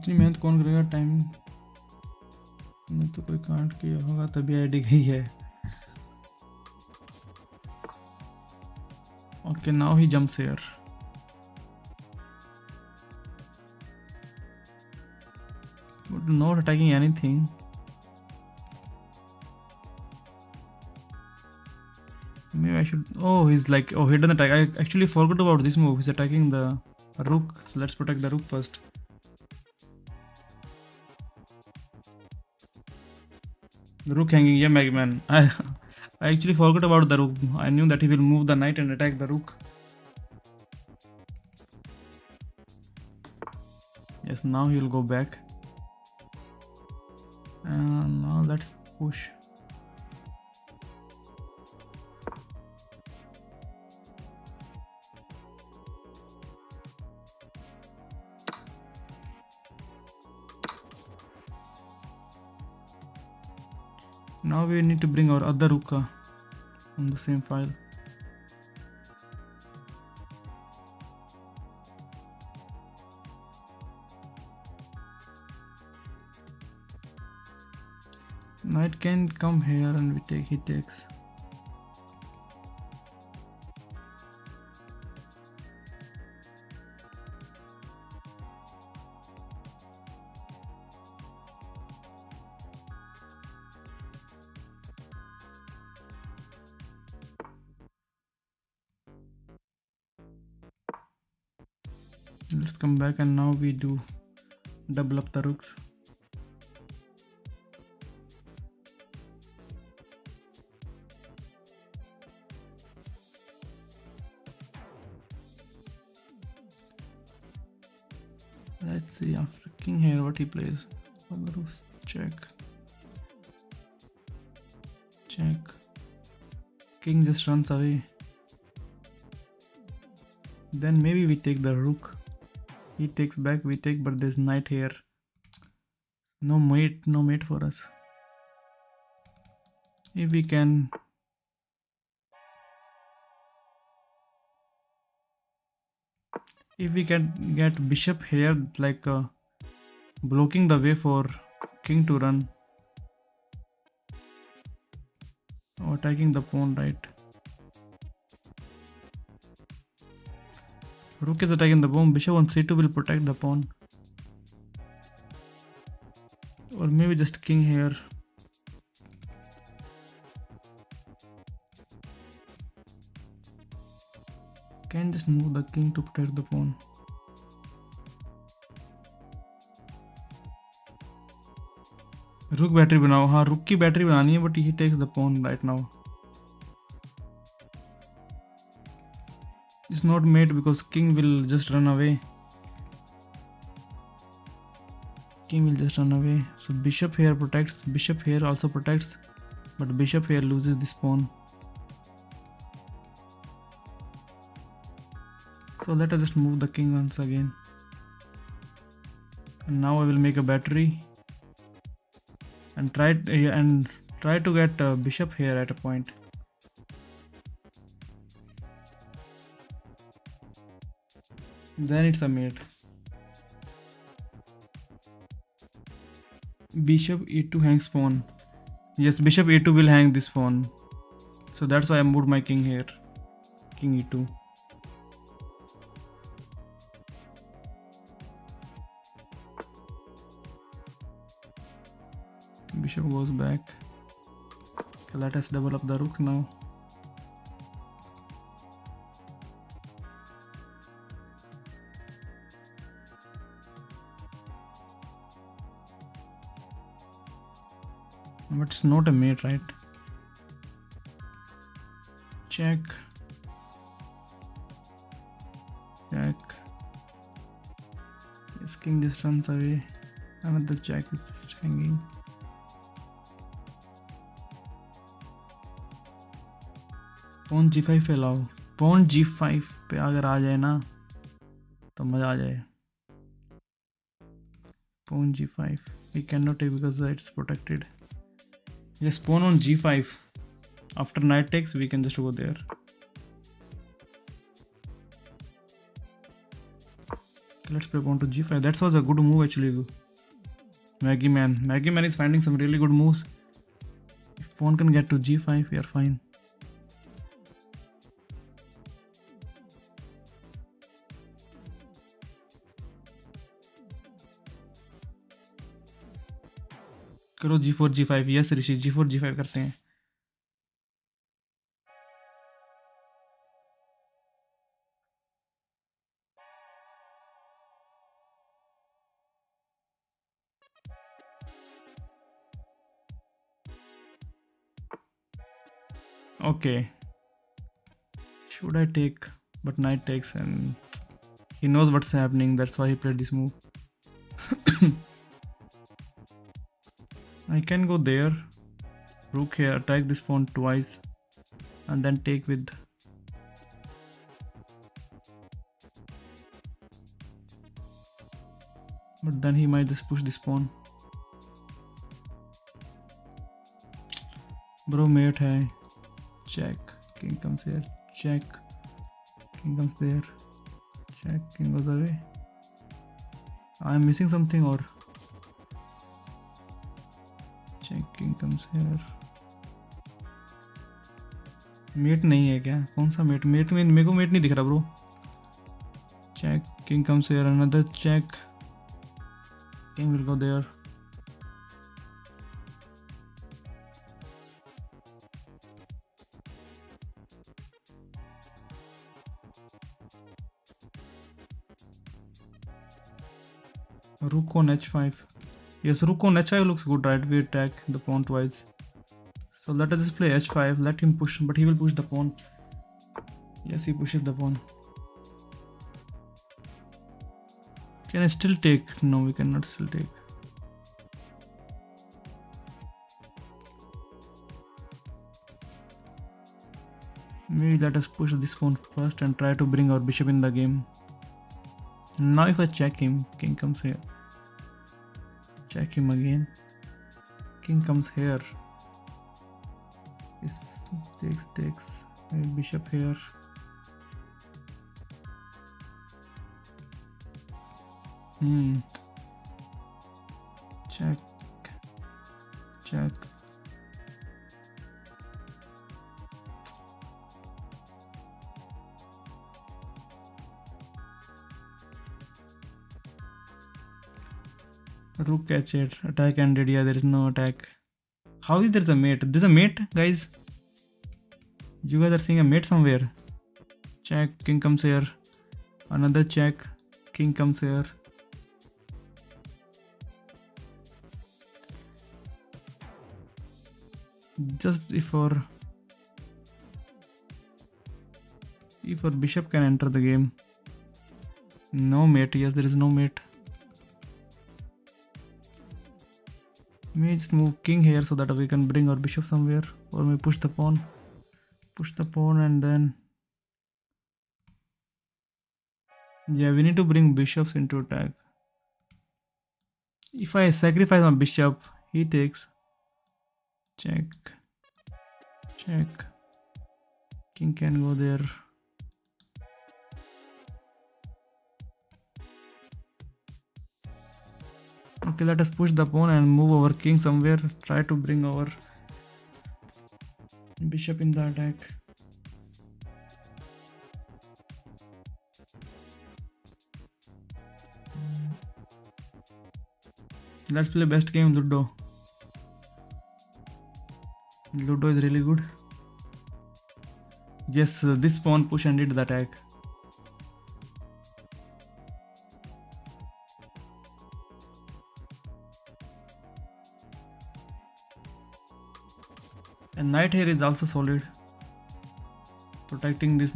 इतनी मेहनत कौन करेगा, टाइम नहीं तो कोई कांट किया होगा तभी आईडी गई है. Okay, now he jumps here. But not attacking anything. Maybe I should. Oh, he's like. Oh, he doesn't attack. I actually forgot about this move. He's attacking the rook. So let's protect the rook first. The rook hanging. Yeah, Megman. I actually forgot about the rook. I knew that he will move the knight and attack the rook. Yes, now he will go back. And now let's push. Now we need to bring our other rook on the same file. Knight can come here and we take, he takes. Let's come back and now we do double up the rooks. Let's see after king here what he plays. Rooks, check. Check. King just runs away. Then maybe we take the rook. He takes back, we take, but there's knight here. No mate for us. If we can get bishop here, like blocking the way for king to run or attacking the pawn, right? Rook is attacking the pawn. Bishop on c2 will protect the pawn. Or maybe just king here. Can just move the king to protect the pawn. Rook battery बनाओ. हाँ, rook की battery बनानी है, but he takes the pawn right now. It's not mate because king will just run away. King will just run away. So bishop here protects. Bishop here also protects, but bishop here loses this pawn. So let us just move the king once again. And now I will make a battery and try to get bishop here at a point. Then it's a mate. Bishop e2 hangs pawn. Yes, bishop e2 will hang this pawn. So that's why I moved my king here. King e2. Bishop goes back. Okay, let us double up the rook now. But it's not a mate, right? Check. Check. Yes, king just runs away. Another check is just hanging. Pawn g5 पे लाओ. Pawn g5 पे अगर आ जाए ना तो मजा आ जाए. Pawn g5 we cannot take because it's protected. Yes, pawn on g5. After knight takes, we can just go there. Let's play pawn to g5. That was a good move actually. Maggie Man is finding some really good moves. If pawn can get to g5, we are fine. करो g4 g5. Yes ऋषि, g4 g5 करते हैं. Okay. Should I take? But knight takes, and he knows what's happening. That's why he played this move. I can go there. Rook here, attack this pawn twice, and then take with. But then he might just push this pawn. Bro, mate hai. Check. King comes here. Check. King comes there. Check. King goes away. I am missing something or. Check. King comes here. Mate नहीं है क्या? कौन सा met? Met में मेरे को met नहीं दिख रहा bro. Check. King comes here. Another check. King will go there. Rook on h5. Yes, rook on h5 looks good, right? We attack the pawn twice. So let us just play h5. Let him push, but he will push the pawn. Yes, he pushes the pawn. Can I still take? No, we cannot still take. Maybe let us push this pawn first and try to bring our bishop in the game. Now if I check him, king comes here. Check him again. King comes here. This takes. Bishop here. Check. Rook catch it. Attack ended. Yeah, there is no attack. How is there a mate? There's a mate, guys. You guys are seeing a mate somewhere. Check. King comes here. Another check. King comes here. Just if our bishop can enter the game. No mate. Yes, there is no mate. May just move king here so that we can bring our bishop somewhere, or may push the pawn and then yeah, we need to bring bishops into attack. If I sacrifice my bishop, he takes. Check. King can go there. Okay, let us push the pawn and move our king somewhere. Try to bring our bishop in the attack. Let's play best game Ludo. Ludo is really good. Yes, this pawn push ended the attack. And knight here is also solid, protecting this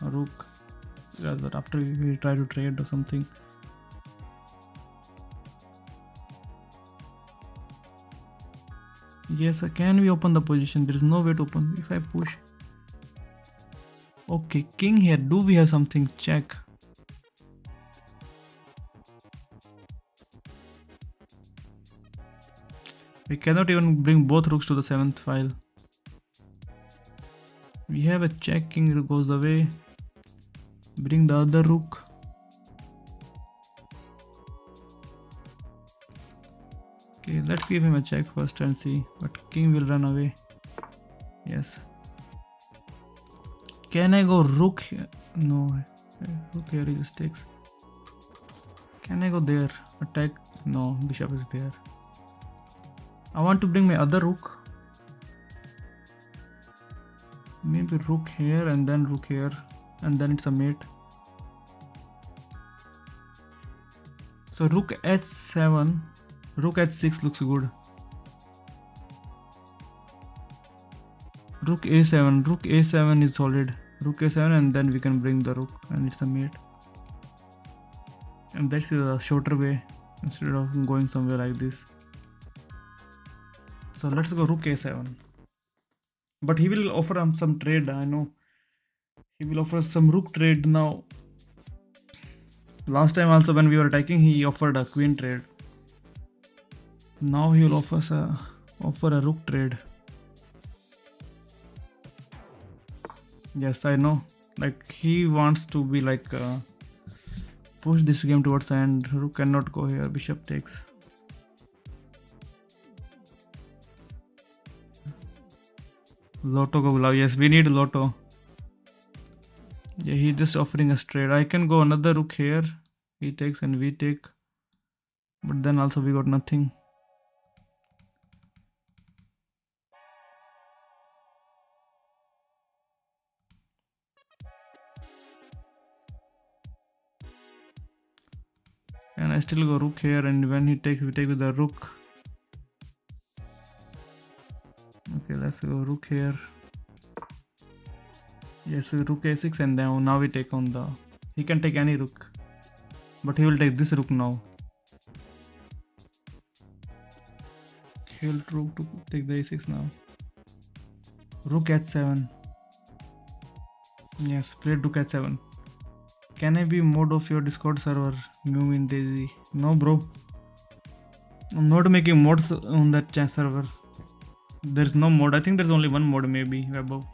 rook after we try to trade or something. Yes, can we open the position? There is no way to open. If I push. Okay, king here. Do we have something? Check. We cannot even bring both rooks to the 7th file. We have a check. King goes away. Bring the other rook. Okay, let's give him a check first and see, but king will run away. Yes. Can I go rook here? No, rook here he just takes. Can I go there? Attack? No, bishop is there. I want to bring my other rook. Maybe rook here and then rook here, and then it's a mate. So rook h7, rook h6 looks good. Rook a7 is solid. Rook a7 and then we can bring the rook and it's a mate. And that's a shorter way instead of going somewhere like this. So let's go rook a7. But he will offer some trade, I know. He will offer some rook trade now. Last time also when we were attacking, he offered a queen trade. Now he will offer a rook trade. Yes, I know. Like he wants to be like push this game towards the end. Rook cannot go here. Bishop takes. Lotto ko bulao. Yes, we need Lotto. Yeah, he's just offering us trade. I can go another rook here. He takes and we take. But then also we got nothing. And I still go rook here, and when he takes, we take with the rook. Okay, let's go rook here. Yes, rook a6 and now we take on the... He can take any rook. But he will take this rook now. He will rook to take the a6 now. Rook h7. Yes, played rook h7. Can I be mod of your Discord server? Mumin Daisy. No bro. I'm not making mods on that chat server. There's no mod. I think there's only one mod maybe above.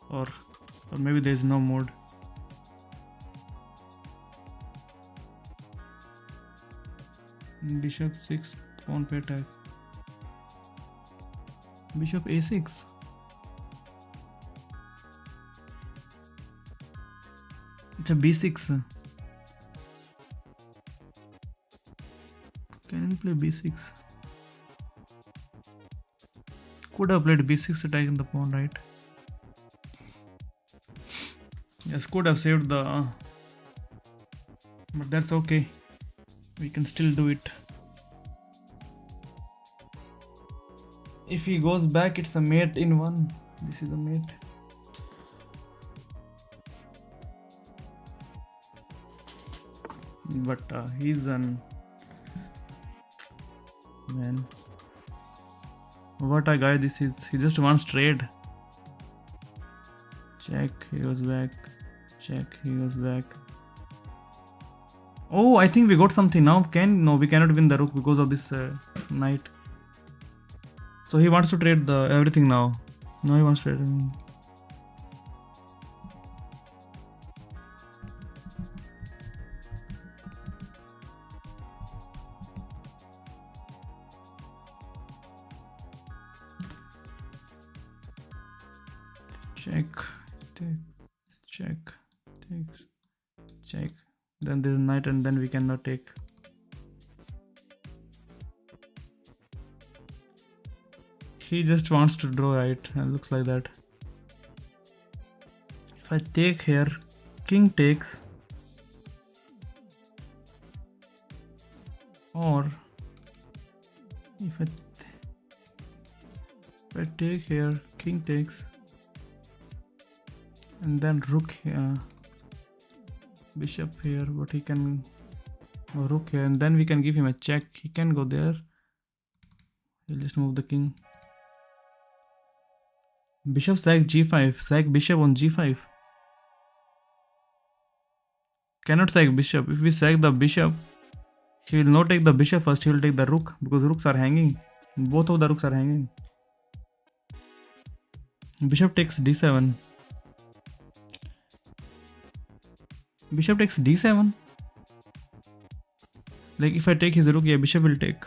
Or maybe there's no mod. Bishop 6 pawn per attack. Bishop a6. It's a b6. Can we play b6? Could have played b6 attacking the pawn, right? Yes, could have saved the... but that's okay. We can still do it. If he goes back, it's a mate in one. This is a mate. But he's an... man. What a guy this is. He just wants trade. Check, he goes back. Check, he goes back. Oh, I think we got something now. No, we cannot win the rook because of this knight. So he wants to trade the everything now. Now he wants to trade everything. Check, takes, check, takes, check. Then there's knight and then we cannot take. He just wants to draw, right? It looks like that. If I take here, king takes. Or if I take here, king takes. And then rook here. Bishop here, but he can go rook here, and then we can give him a check. He can go there. We'll just move the king. Bishop sack g5. Sack bishop on g5. Cannot sack bishop. If we sack the bishop, he will not take the bishop first. He will take the rook because rooks are hanging. Both of the rooks are hanging. Bishop takes d7. Bishop takes d7. Like if I take his rook, yeah, bishop will take.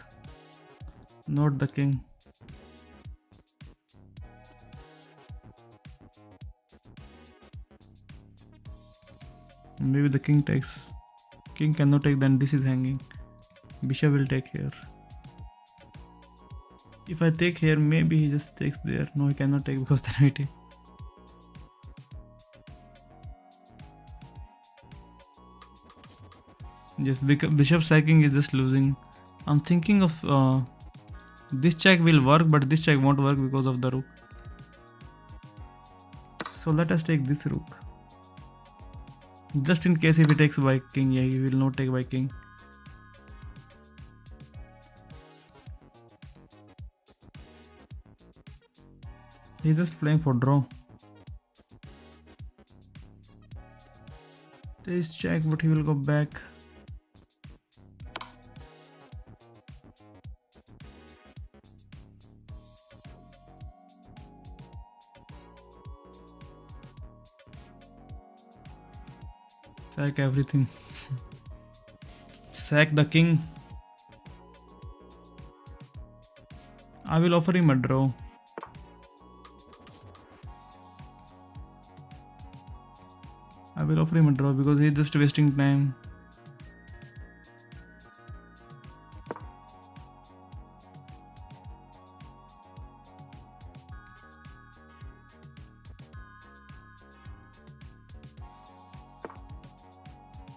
not the king. Maybe the king takes. King cannot take, then this is hanging. Bishop will take here. If I take here, maybe he just takes there. No, he cannot take because then I take. Yes, bishop sacking is just losing. I'm thinking of this check will work, but this check won't work because of the rook. So let us take this rook. Just in case if he takes by king, yeah, he will not take by king. He's just playing for draw. There is check, but he will go back. Sack everything. Sack the king. I will offer him a draw. I will offer him a draw because he's just wasting time.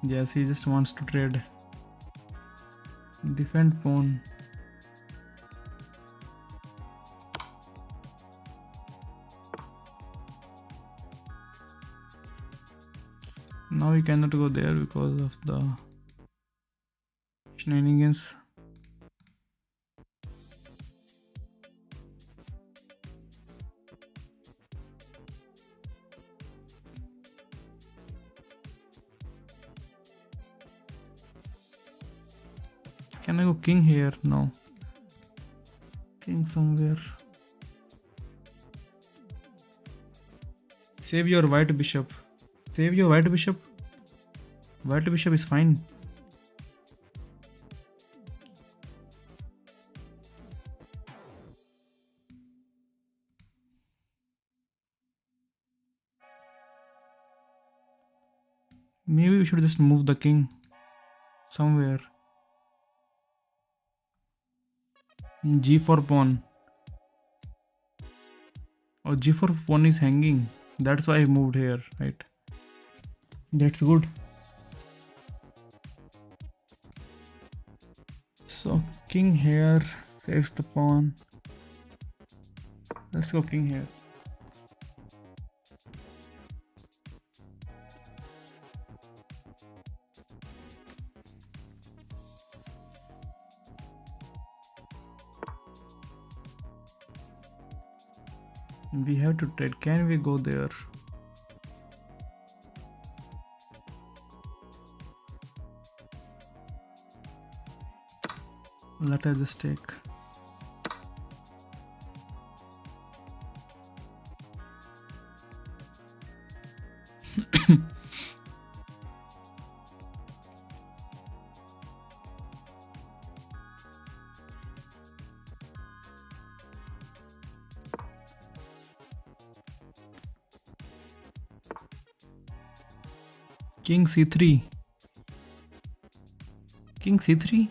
Yes, he just wants to trade. Defend pawn. Now he cannot go there because of the shenanigans. Can I go king here? No. King somewhere. Save your white bishop. Save your white bishop. White bishop is fine. Maybe we should just move the king somewhere. G4 pawn. Oh, G4 pawn is hanging. That's why I moved here, right? That's good. So king here saves the pawn. Let's go king here. We have to trade. Can we go there? Let us just take. King c3. King c3.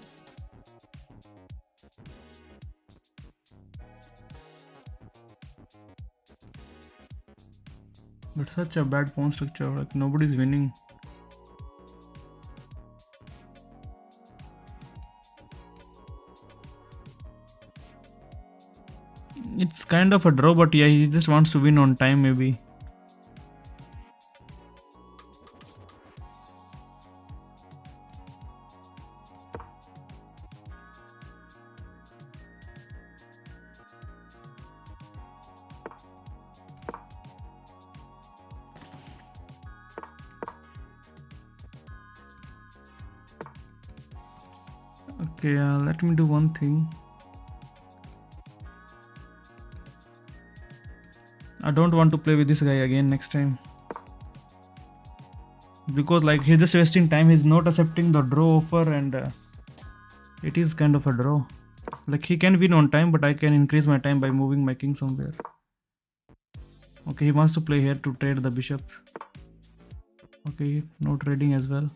But such a bad pawn structure, like nobody's winning. It's kind of a draw, but yeah, he just wants to win on time maybe. Okay, let me do one thing. I don't want to play with this guy again next time. Because like he's just wasting time, he's not accepting the draw offer and it is kind of a draw. Like he can win on time, but I can increase my time by moving my king somewhere. Okay, he wants to play here to trade the bishop. Okay, no trading as well.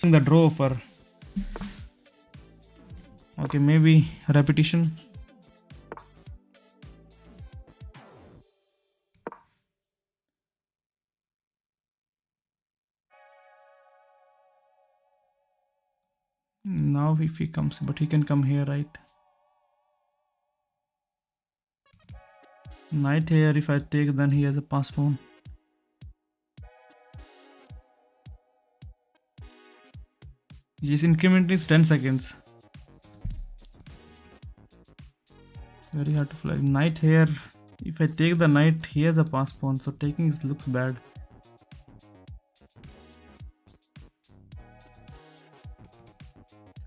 The draw offer. Okay, maybe repetition. Now if he comes, but he can come here, right? Knight here, if I take, then he has a pass pawn. His increment is 10 seconds. Very hard to fly. Knight here, if I take the knight, he has a pass pawn, so taking it looks bad.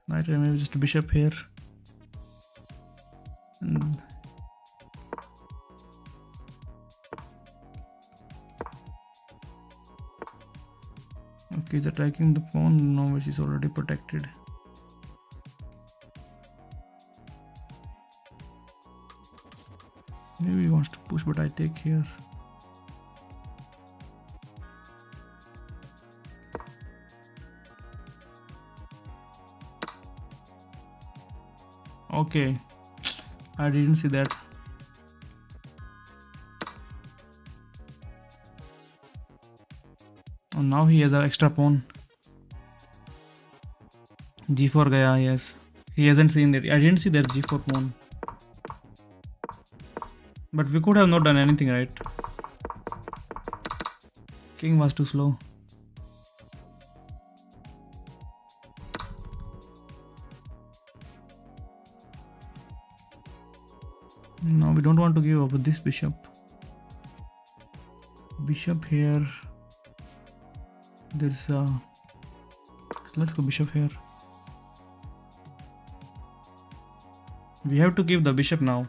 Knight here, maybe just bishop here. And okay, he's attacking the pawn, no, which is already protected. Maybe he wants to push, but I take here. Okay, I didn't see that. Oh, now he has an extra pawn. G4 gaya, yes. He hasn't seen that. I didn't see that G4 pawn. But we could have not done anything, right? King was too slow. No, we don't want to give up this bishop. Bishop here. There's let's go bishop here. We have to give the bishop now.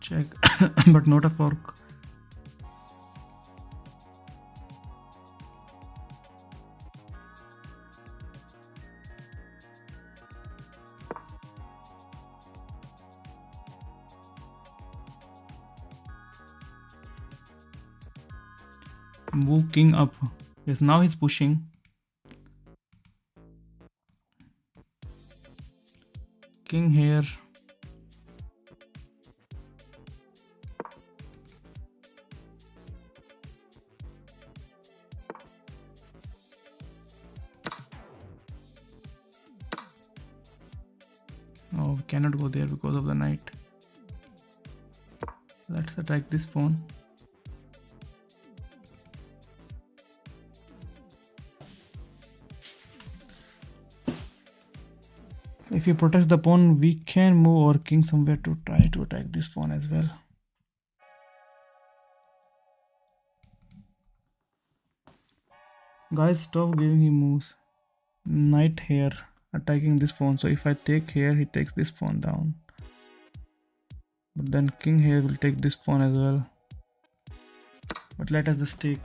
Check, but not a fork. Move king up. Yes, now he's pushing. King here. Oh, we cannot go there because of the knight. Let's attack this pawn. If he protects the pawn, we can move our king somewhere to try to attack this pawn as well. Guys, stop giving him moves. Knight here, attacking this pawn. So if I take here, he takes this pawn down. But then king here will take this pawn as well. But let us just take.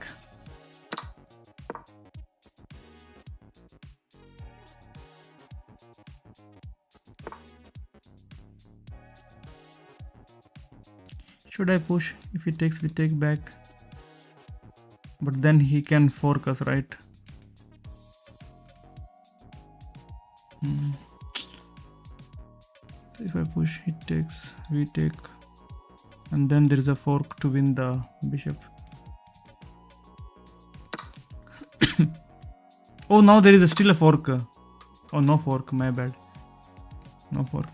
Should I push? If he takes, we take back. But then he can fork us, right? So if I push, he takes, we take. And then there is a fork to win the bishop. Oh, now there is still a fork. Oh, no fork, my bad. No fork.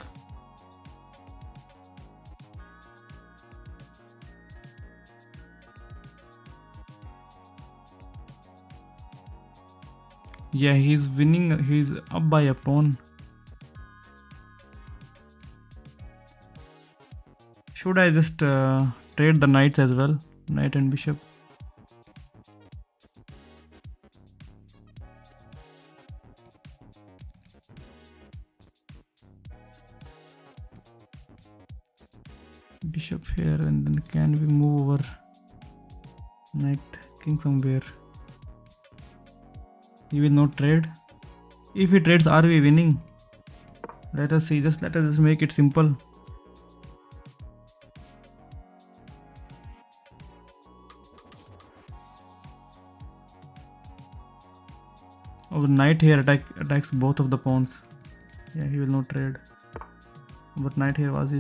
Yeah, he's winning. He's up by a pawn. Should I just trade trade the knights as well, knight and bishop. Bishop here, and then can we move over knight king somewhere? He will not trade. If he trades, are we winning? Let us see. Let us just make it simple. Our knight here attacks both of the pawns. Yeah, he will not trade. But knight here was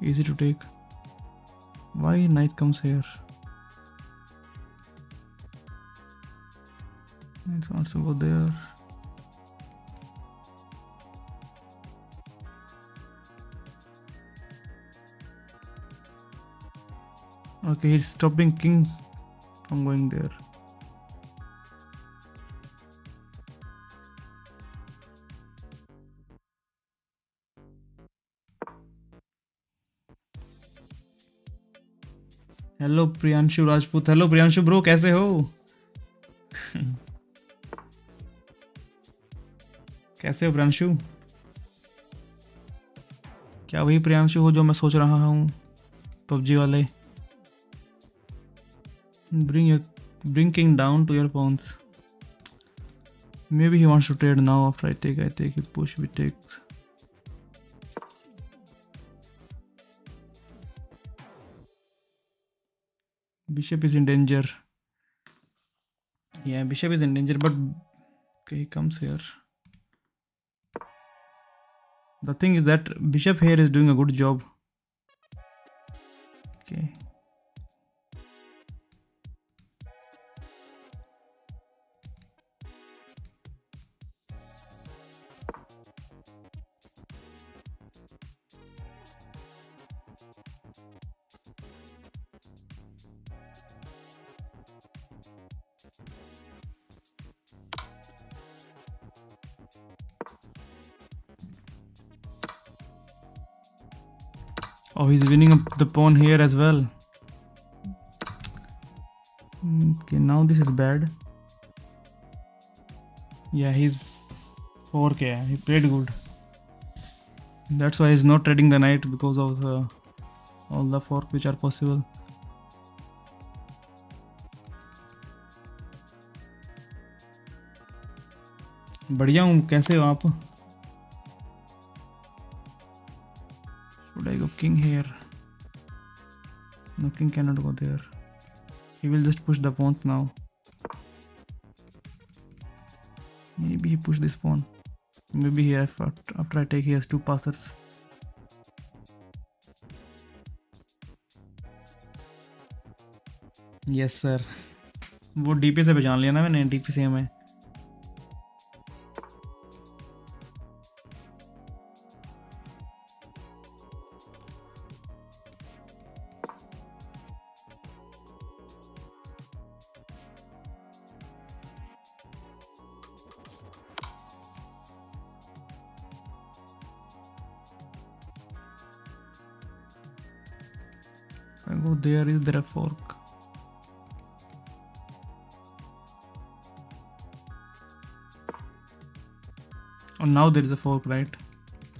easy to take. Why knight comes here? Knight wants to go there. Okay, he's stopping king from going there. Hello Priyanshu Rajput. Hello Priyanshu bro, कैसे हो? कैसे हो प्रियांशु? क्या वही प्रियांशु हो जो मैं सोच रहा हूँ, पबजी वाले? Bring king down to your pawns. Maybe he wants to trade now. After I take, he push, we take. Bishop is in danger. Yeah, bishop is in danger, but okay, he comes here. The thing is that bishop here is doing a good job. Okay. Oh, he's winning up the pawn here as well. Okay, now this is bad. Yeah, he's 4k. He played good. That's why he's not trading the knight, because of all the fork which are possible. बढ़िया हूँ, कैसे हो आप? Should I go king here? No, king cannot go there. He will just push the pawns now. Maybe he pushed this pawn. Maybe here after I take, he has 2 passers. Yes sir. वो DP से पहचान लिया ना मैंने, DP से हमें। I go there, is there a fork? Oh, now there is a fork, right?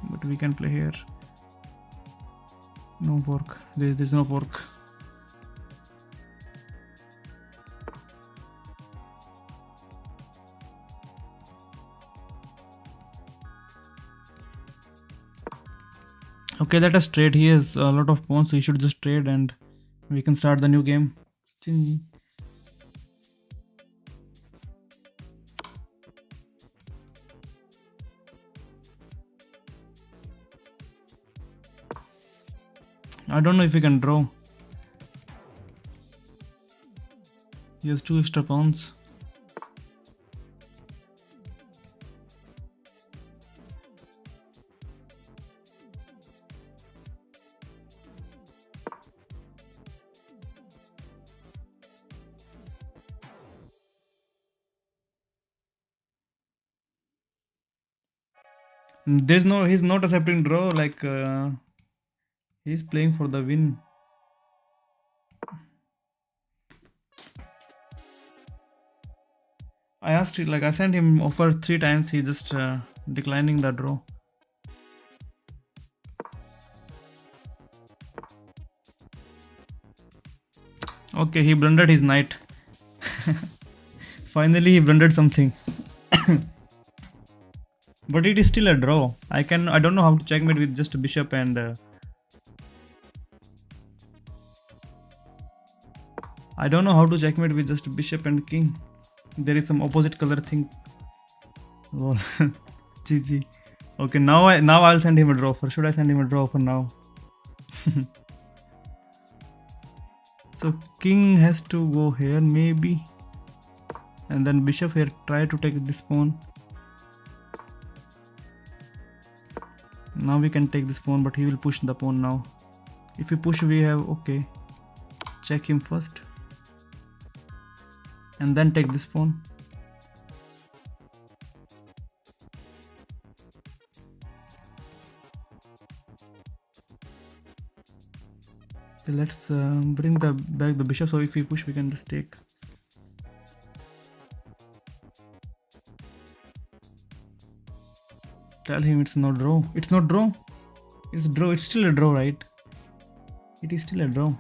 But we can play here. No fork. There's no fork. Okay, let us trade. He has a lot of pawns, so he should just trade and we can start the new game. I don't know if we can draw. He has 2 extra pawns. He's not accepting draw, like he's playing for the win. I asked it, like I sent him offer 3 times. He just declining the draw. Okay, he blundered his knight. Finally, he blundered something. But it is still a draw. I don't know how to checkmate with just a bishop and I don't know how to checkmate with just bishop and king. There is some opposite color thing. Oh, GG. Okay, now I'll send him a draw offer. Should I send him a draw offer now? So king has to go here maybe, and then bishop here. Try to take this pawn. Now we can take this pawn, but he will push the pawn now. If we push, we have okay. Check him first, and then take this pawn. Okay, let's bring back the bishop. So if we push, we can just take. Tell him it's not draw. It's not draw. It's draw. It's still a draw, right? It is still a draw.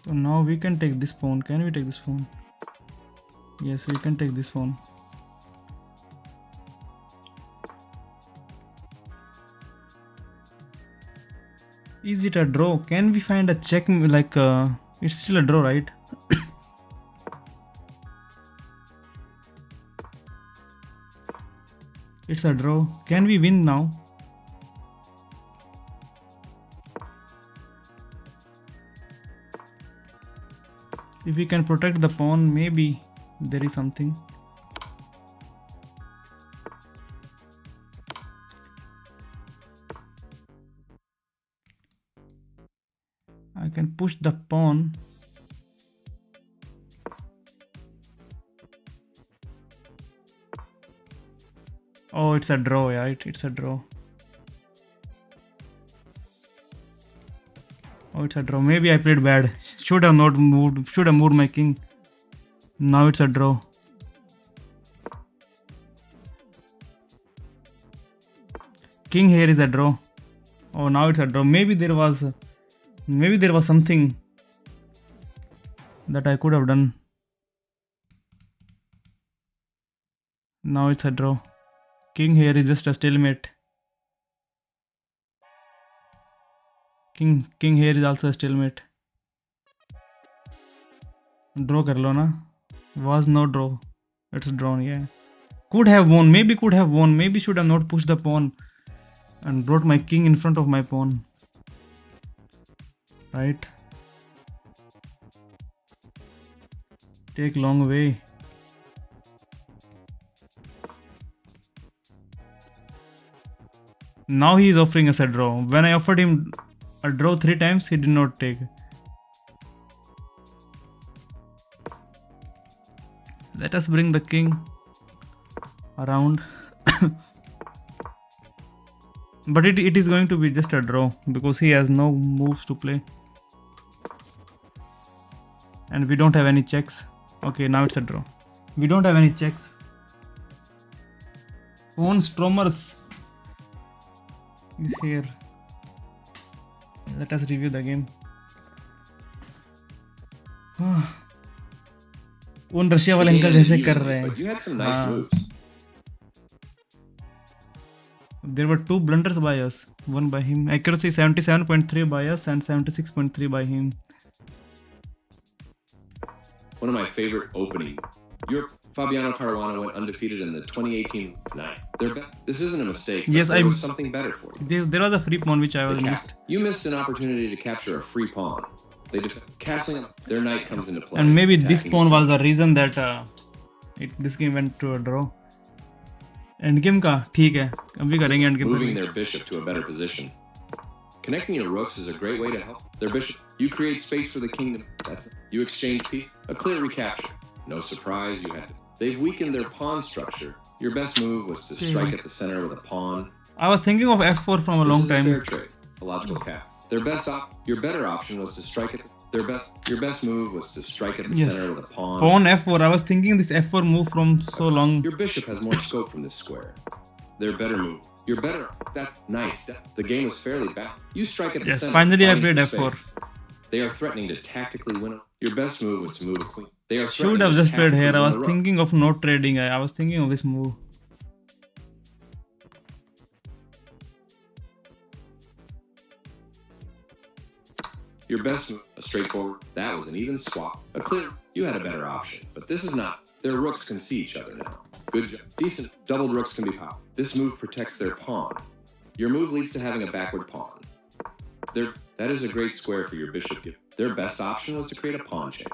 So now we can take this pawn. Can we take this pawn? Yes, we can take this pawn. Is it a draw? Can we find a check? Like it's still a draw, right? It's a draw. Can we win now? If we can protect the pawn, maybe there is something. I can push the pawn. Oh, it's a draw, right? It's a draw. Oh, it's a draw. Maybe I played bad. Should have not moved. Should have moved my king. Now it's a draw. King here is a draw. Oh, now it's a draw. Maybe there was something that I could have done. Now it's a draw. King here is just a stalemate. King here is also a stalemate. Draw kar lo na. Was no draw. It's drawn, yeah. Could have won. Maybe could have won. Maybe should have not pushed the pawn and brought my king in front of my pawn. Right? Take long way. Now he is offering us a draw. When I offered him a draw 3 times, he did not take. Let us bring the king around. But it is going to be just a draw because he has no moves to play. And we don't have any checks. Okay, now it's a draw. We don't have any checks. Pawn Stromers is here. Let us review the game. उन Russia वाले uncle जैसे कर रहे हैं. There were 2 blunders by us, one by him. Accuracy 77.3 by us and 76.3 by him. One of my favorite opening. Your Fabiano Caruana went undefeated in the 2018 9. This isn't a mistake. Yes, there was something better for you. There was a free pawn which I was missed. You missed an opportunity to capture a free pawn. Castling their knight comes into play. And maybe this pawn was the reason that this game went to a draw. End game का ठीक है, अभी करेंगे end game. Moving their bishop to a better position. Connecting your rooks is a great way to help their bishop. You create space for the kingdom. That's it. You exchange piece. A clear recapture. No surprise you had. They've weakened their pawn structure. Your best move was to strike at the center with a pawn. I was thinking of f4 from a long time. This is a fair trade. A logical cap. Your better option was to strike it. Your best move was to strike at the Yes. center of the pawn. Pawn f4. I was thinking this f4 move from so long. Your bishop has more scope from this square. Their better move. You're better. That's nice. The game was fairly bad. You strike at the Yes, center. finally I fighting played for f4. space. They are threatening to tactically win. Your best move was to move a queen. They are Should threatening have to just played tactically here. I win was a rook. thinking of not trading. I was thinking of this move. Your best move, a straightforward. That was an even swap. A clear. You had a better option, but this is not. Their rooks can see each other now. Good job. Decent. Doubled rooks can be popped. This move protects their pawn. Your move leads to having a backward pawn. That is a great square for your bishop. Their best option was to create a pawn chain.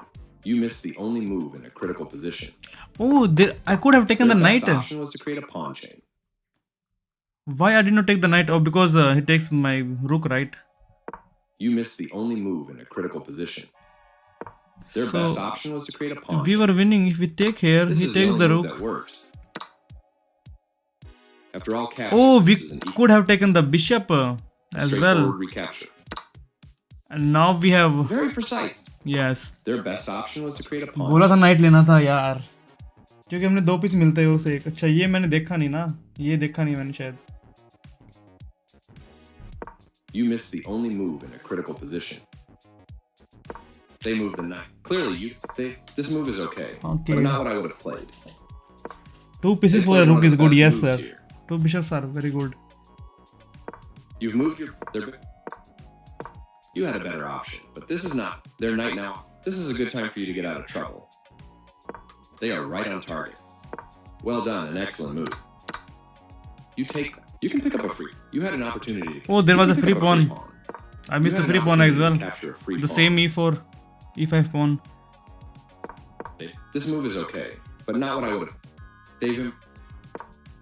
You missed the only move in a critical position. Oh, I could have taken Their the best knight. option was to create a pawn chain. Why I did not take the knight? Oh, because he takes my rook, right? You missed the only move in a critical position. Their So, best option was to create a pawn we chain. were winning. If we take here, This he is takes only the move rook. that works. After all captures, Oh, we this is an equal could have taken the bishop as straightforward well. recapture. And now we have. Very precise. Yes. Their best option was to create a pawn बोला chain. था night लेना था यार, क्योंकि हमने दो piece मिलते हैं उसे एक। अच्छा ये मैंने देखा नहीं ना, ये देखा नहीं मैंने शायद। You missed the only move in a critical position. They moved the knight. Clearly, this move is okay, Okay. but not what I would have played. Two pieces They for a played rook one of is the good, best yes moves sir. here. Two bishops are very good. You've moved you had a better option, but this is not. Their knight now. This is a good time for you to get out of trouble. They are right on target. Well done, an excellent move. You can pick up a free. You had an opportunity to. Oh, there you was can a pick free up pawn. I You missed had the an free pawn as opportunity well. to capture a free The pawn. same e4, e5 pawn. This move is okay, but not what I would have. They've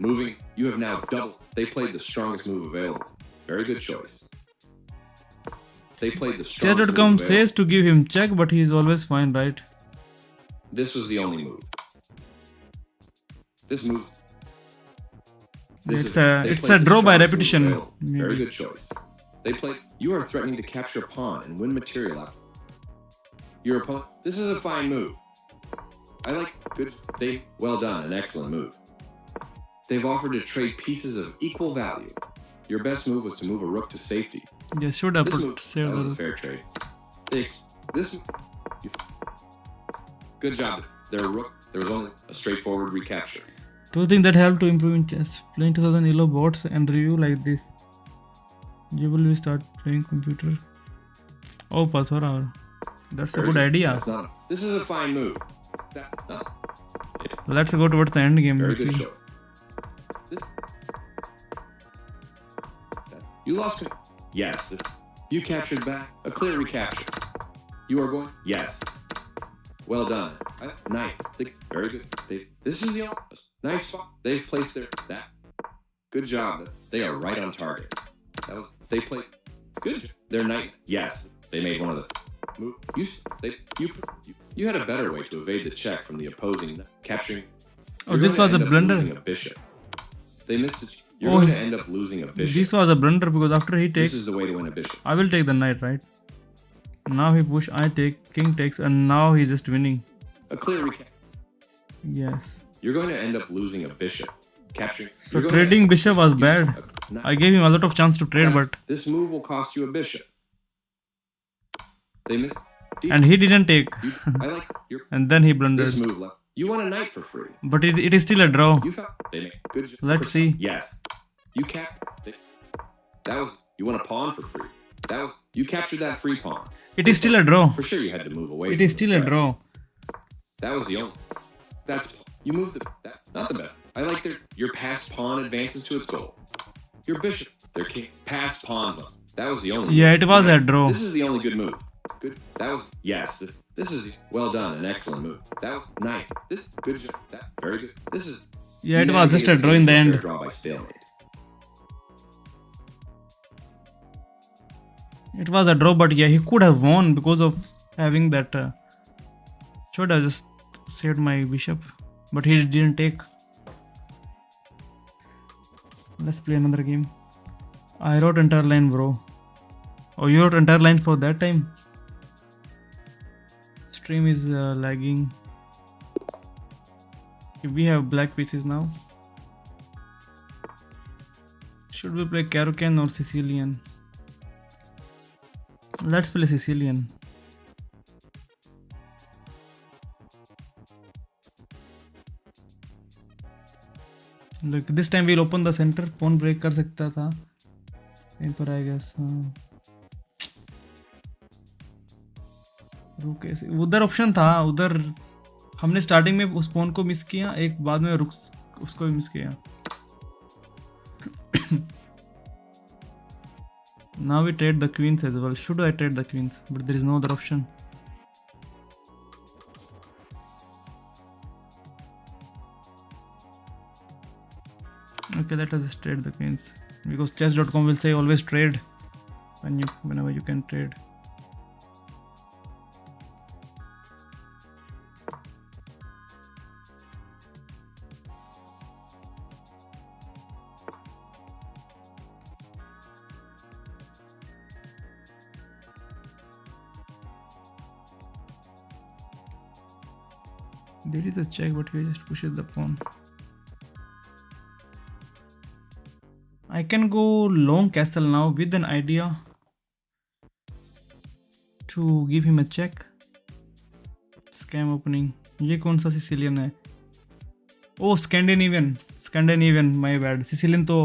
moving. You have now doubled. They played the strongest move available. Very good choice. They played the strongest move Chess.com available. says to give him check, but he is always fine, right? This was the only move. This move. It's they a played the draw by strongest move repetition. available. Very Maybe. good choice. They played. You are threatening to capture a pawn and win material out. Your opponent. This is a fine move. I like good. Well done, an excellent move. They've offered to trade pieces of equal value. Your best move was to move a rook to safety. Yes, should have This put move, save that was the a rook. fair trade. Good job. Their rook. There was only a straightforward recapture. Do you think that helped to improve in chess? Playing 2000 Elo bots and review like this. You will start playing computer. Oh, Pathora. That's a Very good idea. That's not. This is a fine move. Let's go towards the end game. Very actually. good choice. You lost. Yes. You captured back. A clear recapture. You are going. Yes. Well done. Nice. Very good. This is the nice spot. They've placed that. Good job. They are right on target. They played good. Their knight. Yes. They made one of the move. You had a better way to evade the check from the opposing capturing. Oh, this was a blunder. Losing a bishop. They missed it. You're Oh, going to end up losing a bishop. This was a blunder because after he This takes, is the way to win a bishop. I will take the knight, right? Now he push, I take, king takes, and now he's just winning. A clear recap. Yes. You're going to end up losing a bishop. Capturing. So you're going to trading bishop was bad. I gave him a lot of chance to trade, but this move will cost you a bishop. They missed. and he didn't take, I like your and then he blundered. this move left. You want a knight for free. But it is still a draw. You found they make good. Let's see. Yes. You that was you want a pawn for free. You captured that free pawn. It is still a draw. For sure you had to move away. It from is the still a threat. draw. That was the only. You moved not the best. I like your passed pawn advances to its goal. Your bishop, their king, passed pawns. That was the only. Yeah, move. it was a Nice. draw. This is the only good move. Good. That was yes. This is well done. An excellent move. That was nice. This good job. Very good. This is. Yeah, it you was just a navigated draw in the fair end. Draw by stalemate. It was a draw, but yeah, he could have won because of having that. Should have just saved my bishop, but he didn't take. Let's play another game. I wrote entire line, bro. Oh, you wrote entire line for that time. Stream is lagging. We have black pieces now. Should we play Carocan or Sicilian? Let's play Sicilian. Look, this time we'll open the center. Pawn break कर सकता था कहीं पर, I guess. रुक ऐसे उधर option था, उधर हमने स्टार्टिंग में उस पॉन को मिस किया, एक बाद में रुक उसको भी मिस किया. Now we trade the queens as well. Should I trade the queens? But there is no other option. Okay, let us just trade the queens because chess.com will say always trade whenever you can trade. There is a check, but he just pushes the pawn. I can go long castle now with an idea to give him a check. Scam opening. ये कौन सा Sicilian है? Oh, Scandinavian. My bad. Sicilian तो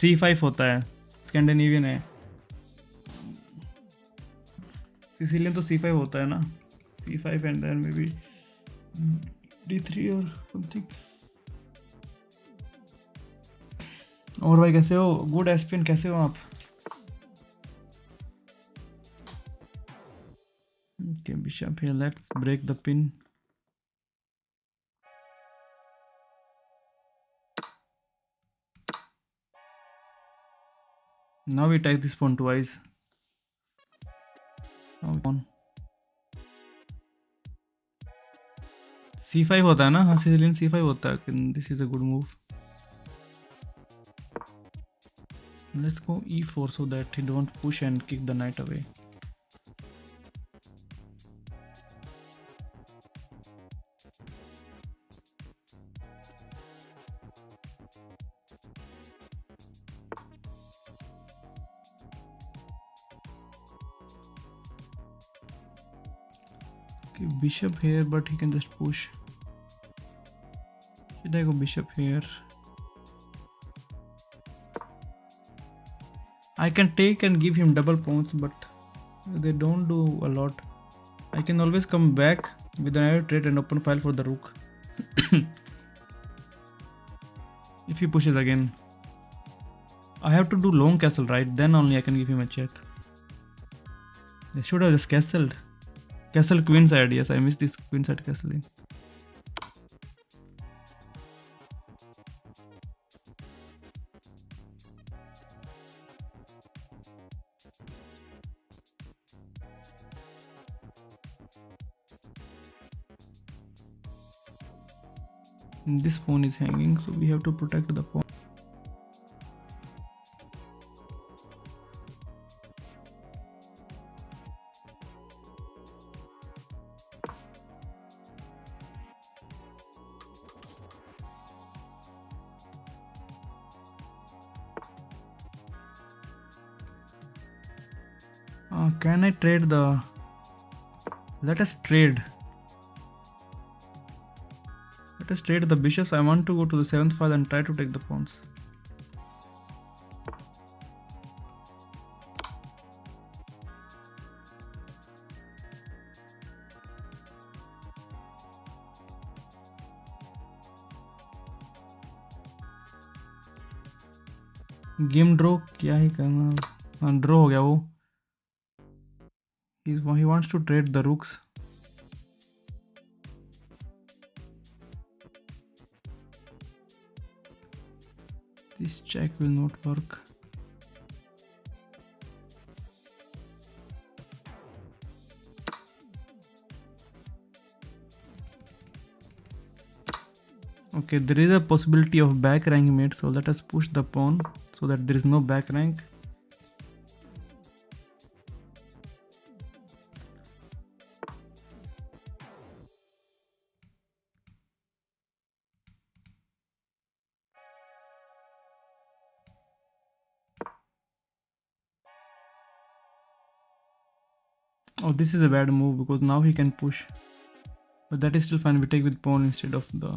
C5 होता है. Scandinavian है. Sicilian तो C5 होता है ना. C5 and then maybe D3 or something. और भाई कैसे हो? गुड एस्पिन, कैसे हो आप? Okay, bishop here. Let's break the pin. Now we take this pawn twice. Pawn. C5 होता है ना? हाँ, Sicilian C5 होता है. This is a good move. Let's go E4 so that he don't push and kick the knight away. Okay, bishop here, but he can just push. Should I go bishop here? I can take and give him double pawns, but they don't do a lot. I can always come back with another trade and open file for the rook. If he pushes again, I have to do long castle, right? Then only I can give him a check. They should have just castled. Castle queenside. Yes, I missed this queenside castling. This pawn is hanging, so we have to protect the pawn. Can I trade the... Let us trade. Let us trade the bishops. I want to go to the 7th file and try to take the pawns. Game draw क्या ही करना. हाँ, draw हो गया वो. He wants to trade the rooks. This check will not work. Okay, there is a possibility of back rank mate, so let us push the pawn so that there is no back rank. Oh, this is a bad move because now he can push. But that is still fine. We take with pawn instead of the...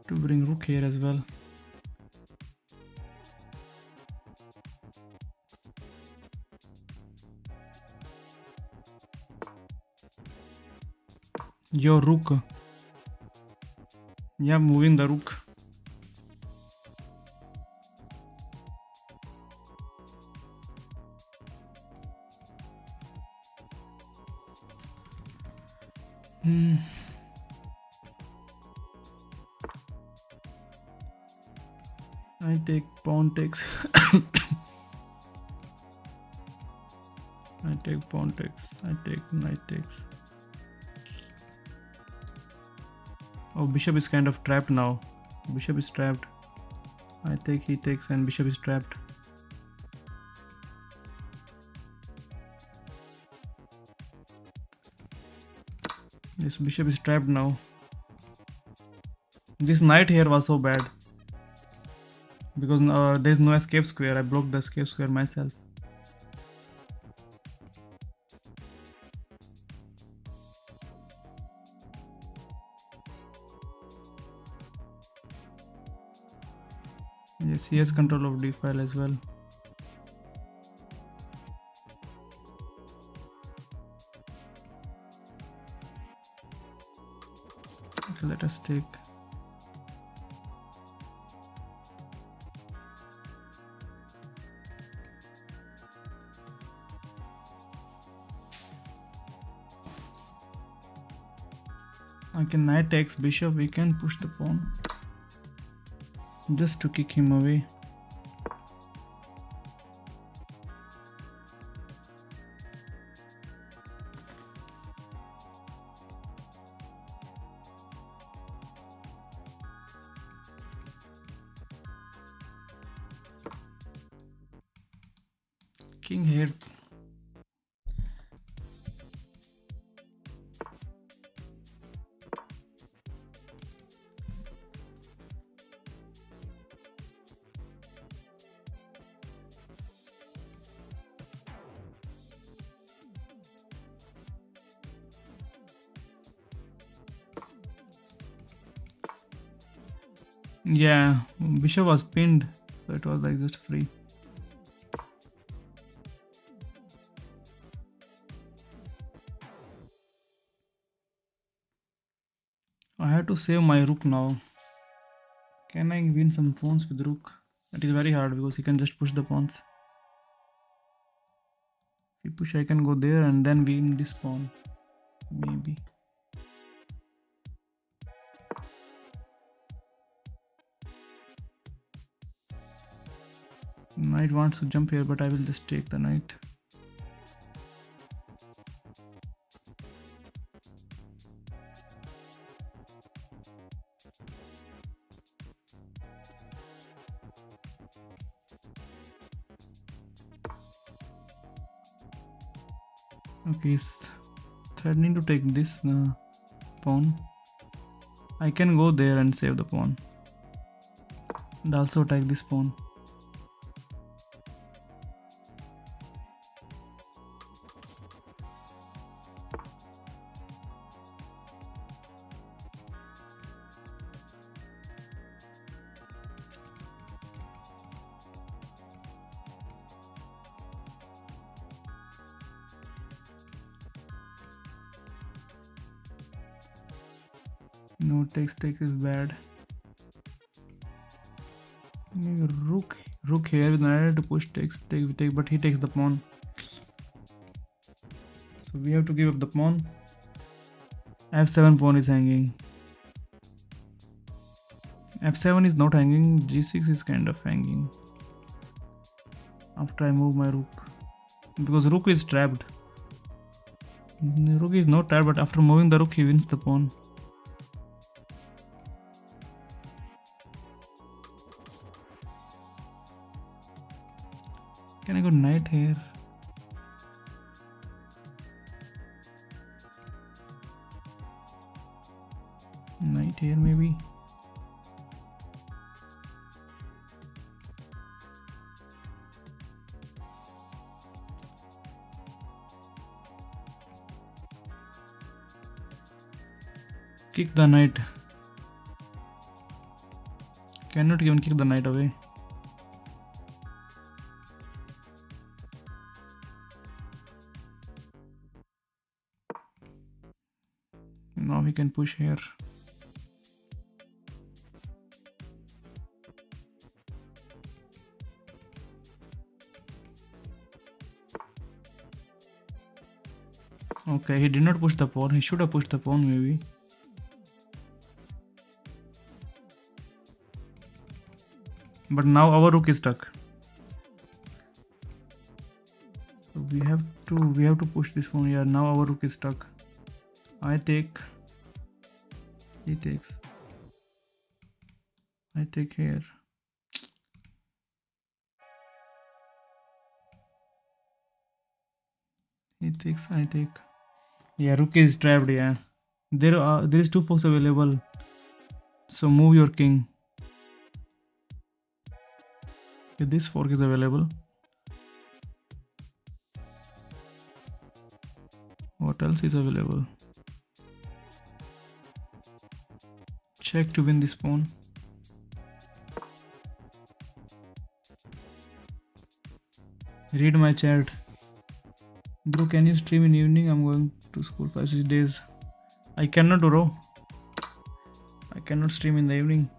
to bring rook here as well. Your rook. Yeah, moving the rook. I take pawn takes. I take pawn takes. I take knight takes. Oh, bishop is kind of trapped now. Bishop is trapped. I take, he takes, and bishop is trapped. Yes, bishop is trapped now. This knight here was so bad. Because there's no escape square. I blocked the escape square myself. Yes, he has control of d file as well. Okay, let us take. Okay, knight takes bishop. We can push the pawn just to kick him away. King here. Yeah, bishop was pinned, so it was like just free. I have to save my rook now. Can I win some pawns with rook? That is very hard because he can just push the pawns. If he push, I can go there and then win this pawn. Maybe. Knight wants to jump here, but I will just take the knight. Okay, he's threatening to take this pawn. I can go there and save the pawn. And also attack this pawn. No, takes is bad. Maybe rook here with knight to push take, but he takes the pawn. So we have to give up the pawn. F7 pawn is hanging. F7 is not hanging. G6 is kind of hanging. After I move my rook, because rook is trapped. The rook is not trapped, but after moving the rook, he wins the pawn. Can I go knight here? Knight here maybe. Kick the knight. Cannot even kick the knight away. Now we can push here. Okay, he did not push the pawn. He should have pushed the pawn maybe. But now our rook is stuck. So we have to push this pawn. Yeah, now our rook is stuck. I take. He takes. I take here. He takes. I take. Yeah, rook is trapped. Yeah, there is 2 forks available. So move your king. Okay, this fork is available. What else is available? Check to win this pawn. Read my chat. Bro, can you stream in evening? I'm going to school 5-6 days. I cannot, bro. I cannot stream in the evening.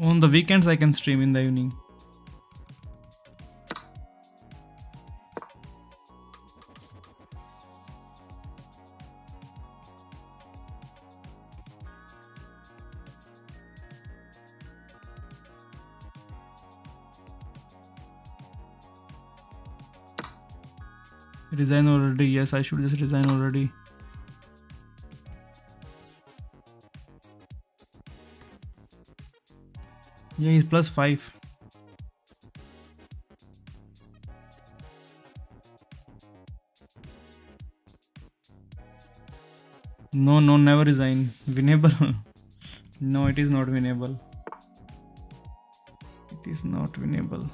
On the weekends I can stream in the evening. Resign already. Yes, I should just resign already. Yeah, he's +5. No, never resign. Winnable. No, it is not winnable. It is not winnable.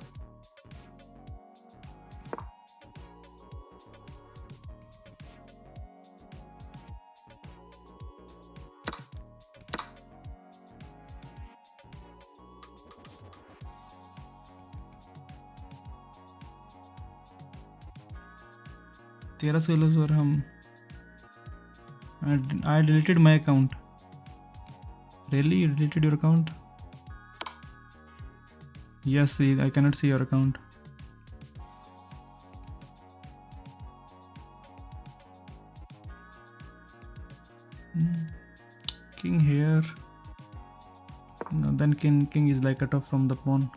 तेरह सोलह और हम I deleted my account. Really? You deleted your account? Yes, see, I cannot see your account. King here. No, then king is like cut off from the pawn.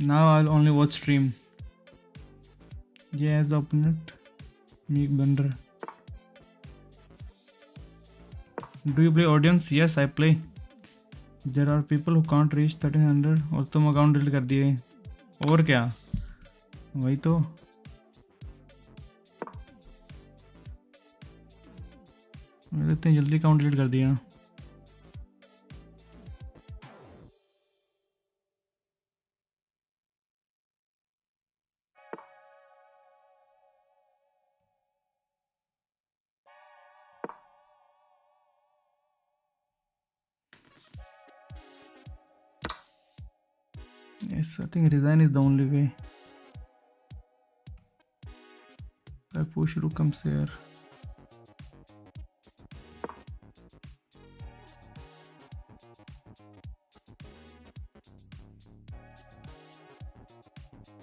Now I'll only watch stream. Yeah, as the opponent, Meek Bender. Do you play audience? Yes, I play. There are people who can't reach 1300 और तुम account delete कर दिए और क्या वही तो मैंने इतनी जल्दी अकाउंट डिलीट कर दिया Yes, I think resign is the only way. I push rook comes here.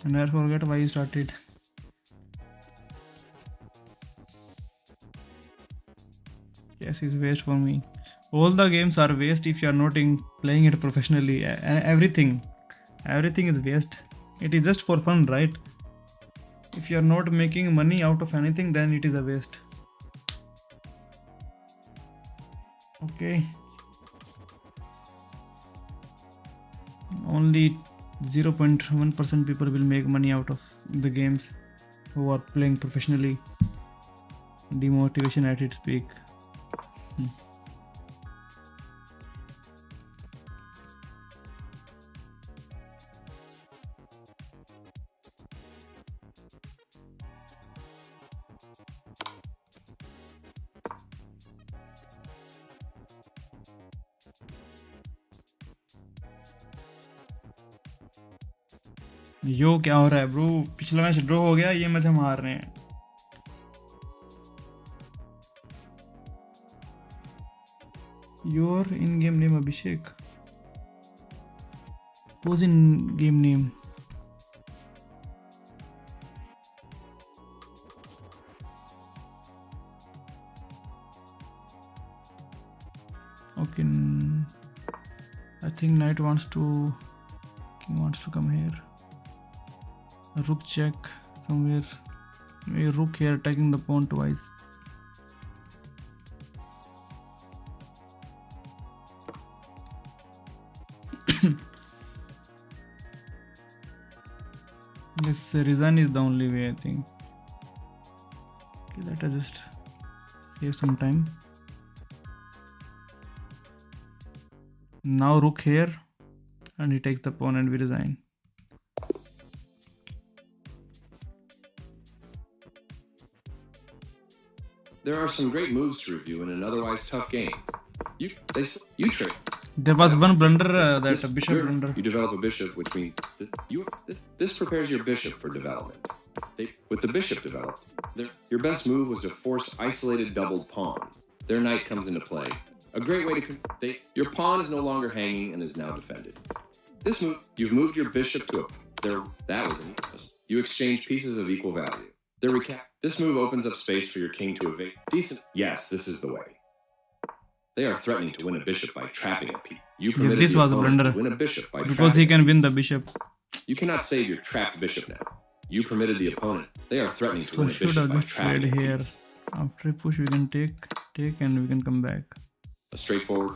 And I forget why you started. Yes, it's waste for me. All the games are waste if you are not playing it professionally. Everything is waste. It is just for fun, right? If you are not making money out of anything, then it is a waste. Okay. Only 0.1% people will make money out of the games who are playing professionally. Demotivation at its peak. यो क्या हो रहा है bro? पिछला match draw हो गया, ये match हम हार रहे हैं. Your in-game name Abhishek. Who's in-game name? Okay, I think knight wants to, king wants to come here. Rook check somewhere. Maybe rook here attacking the pawn twice. Yes, resign is the only way, I think. Okay, let us just save some time. Now rook here, and he takes the pawn and we resign. There are some great moves to review in an otherwise tough game. You trade. There was one blunder, that bishop You blunder. develop a bishop, which means this prepares your bishop for development. With the bishop developed, your best move was to force isolated doubled pawns. Their knight comes into play. A great way to your pawn is no longer hanging and is now defended. This move, you've moved your bishop to that was you exchange pieces of equal value. This move opens up space for your king to evade. Decent. Yes, this is the way. They are threatening to win a bishop by trapping a piece. You permitted this the was a opponent blunder to win a bishop by because he trapping can a win piece. the bishop. You cannot save your trapped bishop now. You permitted the opponent. They are threatening to So win a should bishop have by just played trapping a here. piece. After a push, we can take, and we can come back. A straightforward.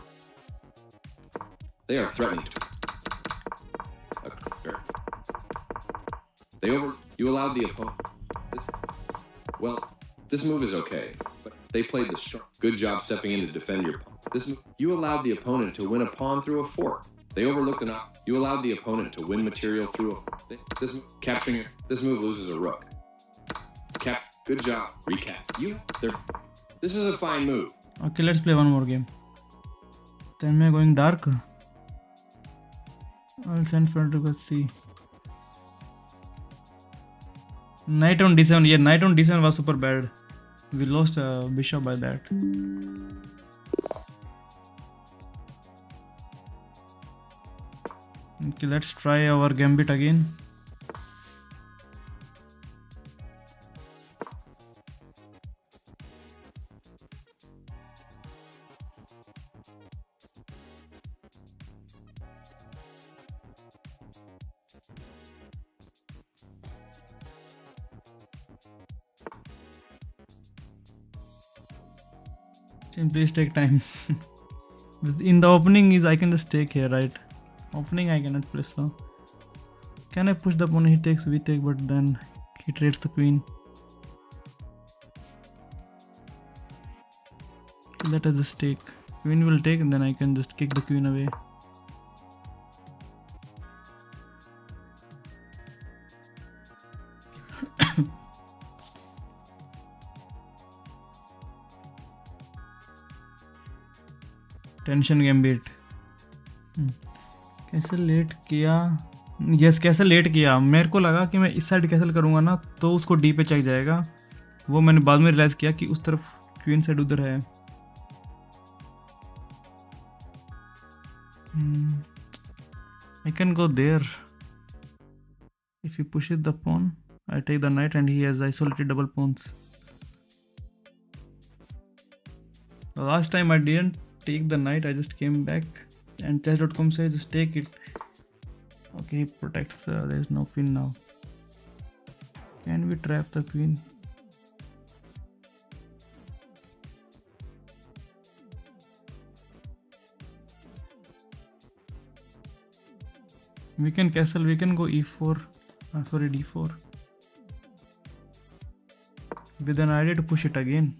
They are threatening to. You allowed the opponent. Well, this move is okay, but they played the strong. Good job stepping in to defend your pawn. You allowed the opponent to win a pawn through a fork. They overlooked an op. You allowed the opponent to win material through this move loses a rook. Good job. Recap. This is a fine move. Okay, let's play one more game. Then we're going dark. I'll send front to C. Knight on d7. Yeah, knight on d7 was super bad. We lost a bishop by that. Okay, let's try our gambit again. Please take time. In the opening is I can just take here, right? Opening I cannot play slow. Can I push the pawn? He takes, we take, but then he trades the queen. Let us just take. Queen will take, and then I can just kick the queen away. Tension gambit कैसे late किया? Yes, कैसे late किया? मेरे को लगा कि मैं इस साइड कैसल करूँगा ना तो उसको डी पे चेक जाएगा. वो मैंने बाद में रियलाइज़ किया कि उस तरफ क्वीन साइड उधर है. I can go there. If he pushes the pawn, I take the knight and he has isolated double pawns. The last time I didn't take the knight, I just came back and chess.com says just take it. Okay, he protects. There is no queen now. Can we trap the queen? We can castle, we can go e4, sorry d4 with an idea to push it again.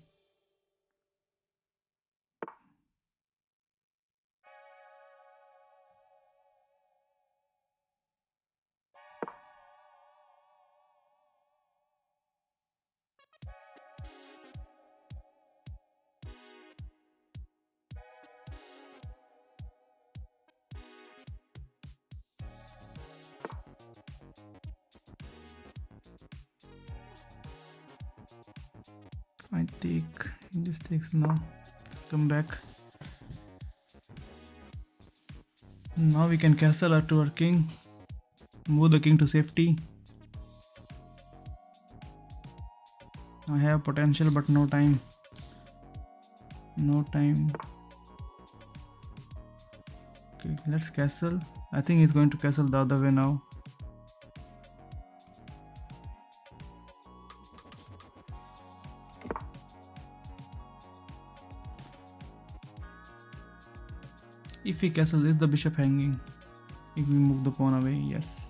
I take, this takes now. Just come back. Now we can castle to our king. Move the king to safety. I have potential but no time. No time. Okay, let's castle. I think he's going to castle the other way now. If he castles, is the bishop hanging? If we move the pawn away, yes.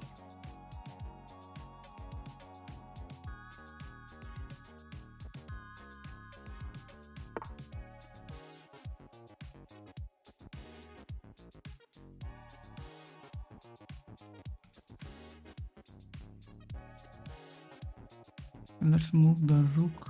Let's move the rook.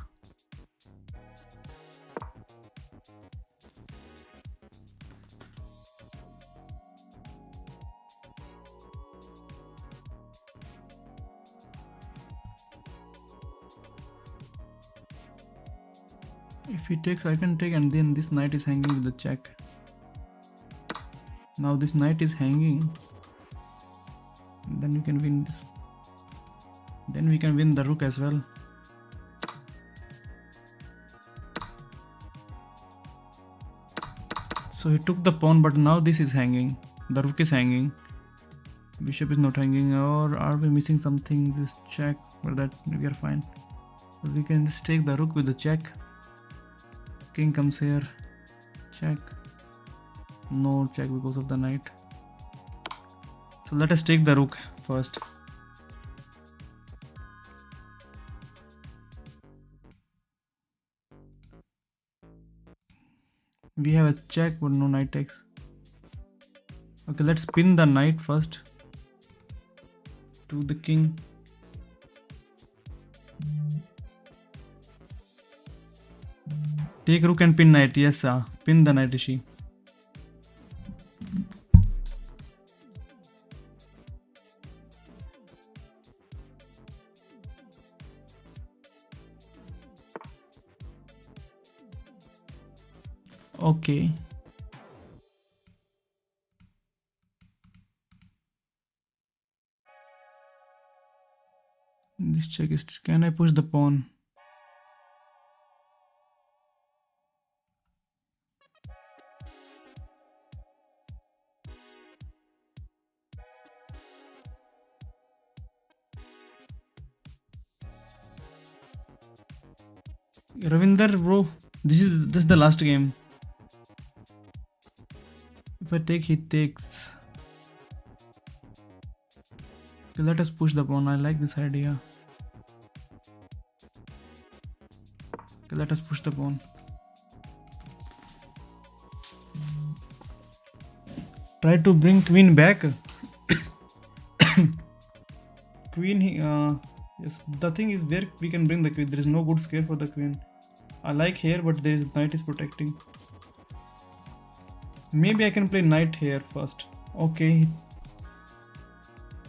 If he takes, I can take, and then this knight is hanging with the check. Now this knight is hanging. Then we can win this. Then we can win the rook as well. So he took the pawn, but now this is hanging. The rook is hanging. Bishop is not hanging. Or are we missing something? This check, but that we are fine. So we can just take the rook with the check. King comes here. Check. No check because of the knight. So let us take the rook first. We have a check but no knight takes. Okay, let's pin the knight first to the king. Take rook and pin knight. Yes, pin the knight, Rishi. Okay. This check is. Can I push the pawn? Ravinder, bro, this is the last game. If I take, he takes. Okay, let us push the pawn. I like this idea. Okay, let us push the pawn. Try to bring queen back. Queen, yes. The thing is where we can bring the queen. There is no good square for the queen. I like here, but there is knight is protecting. Maybe I can play knight here first. Okay.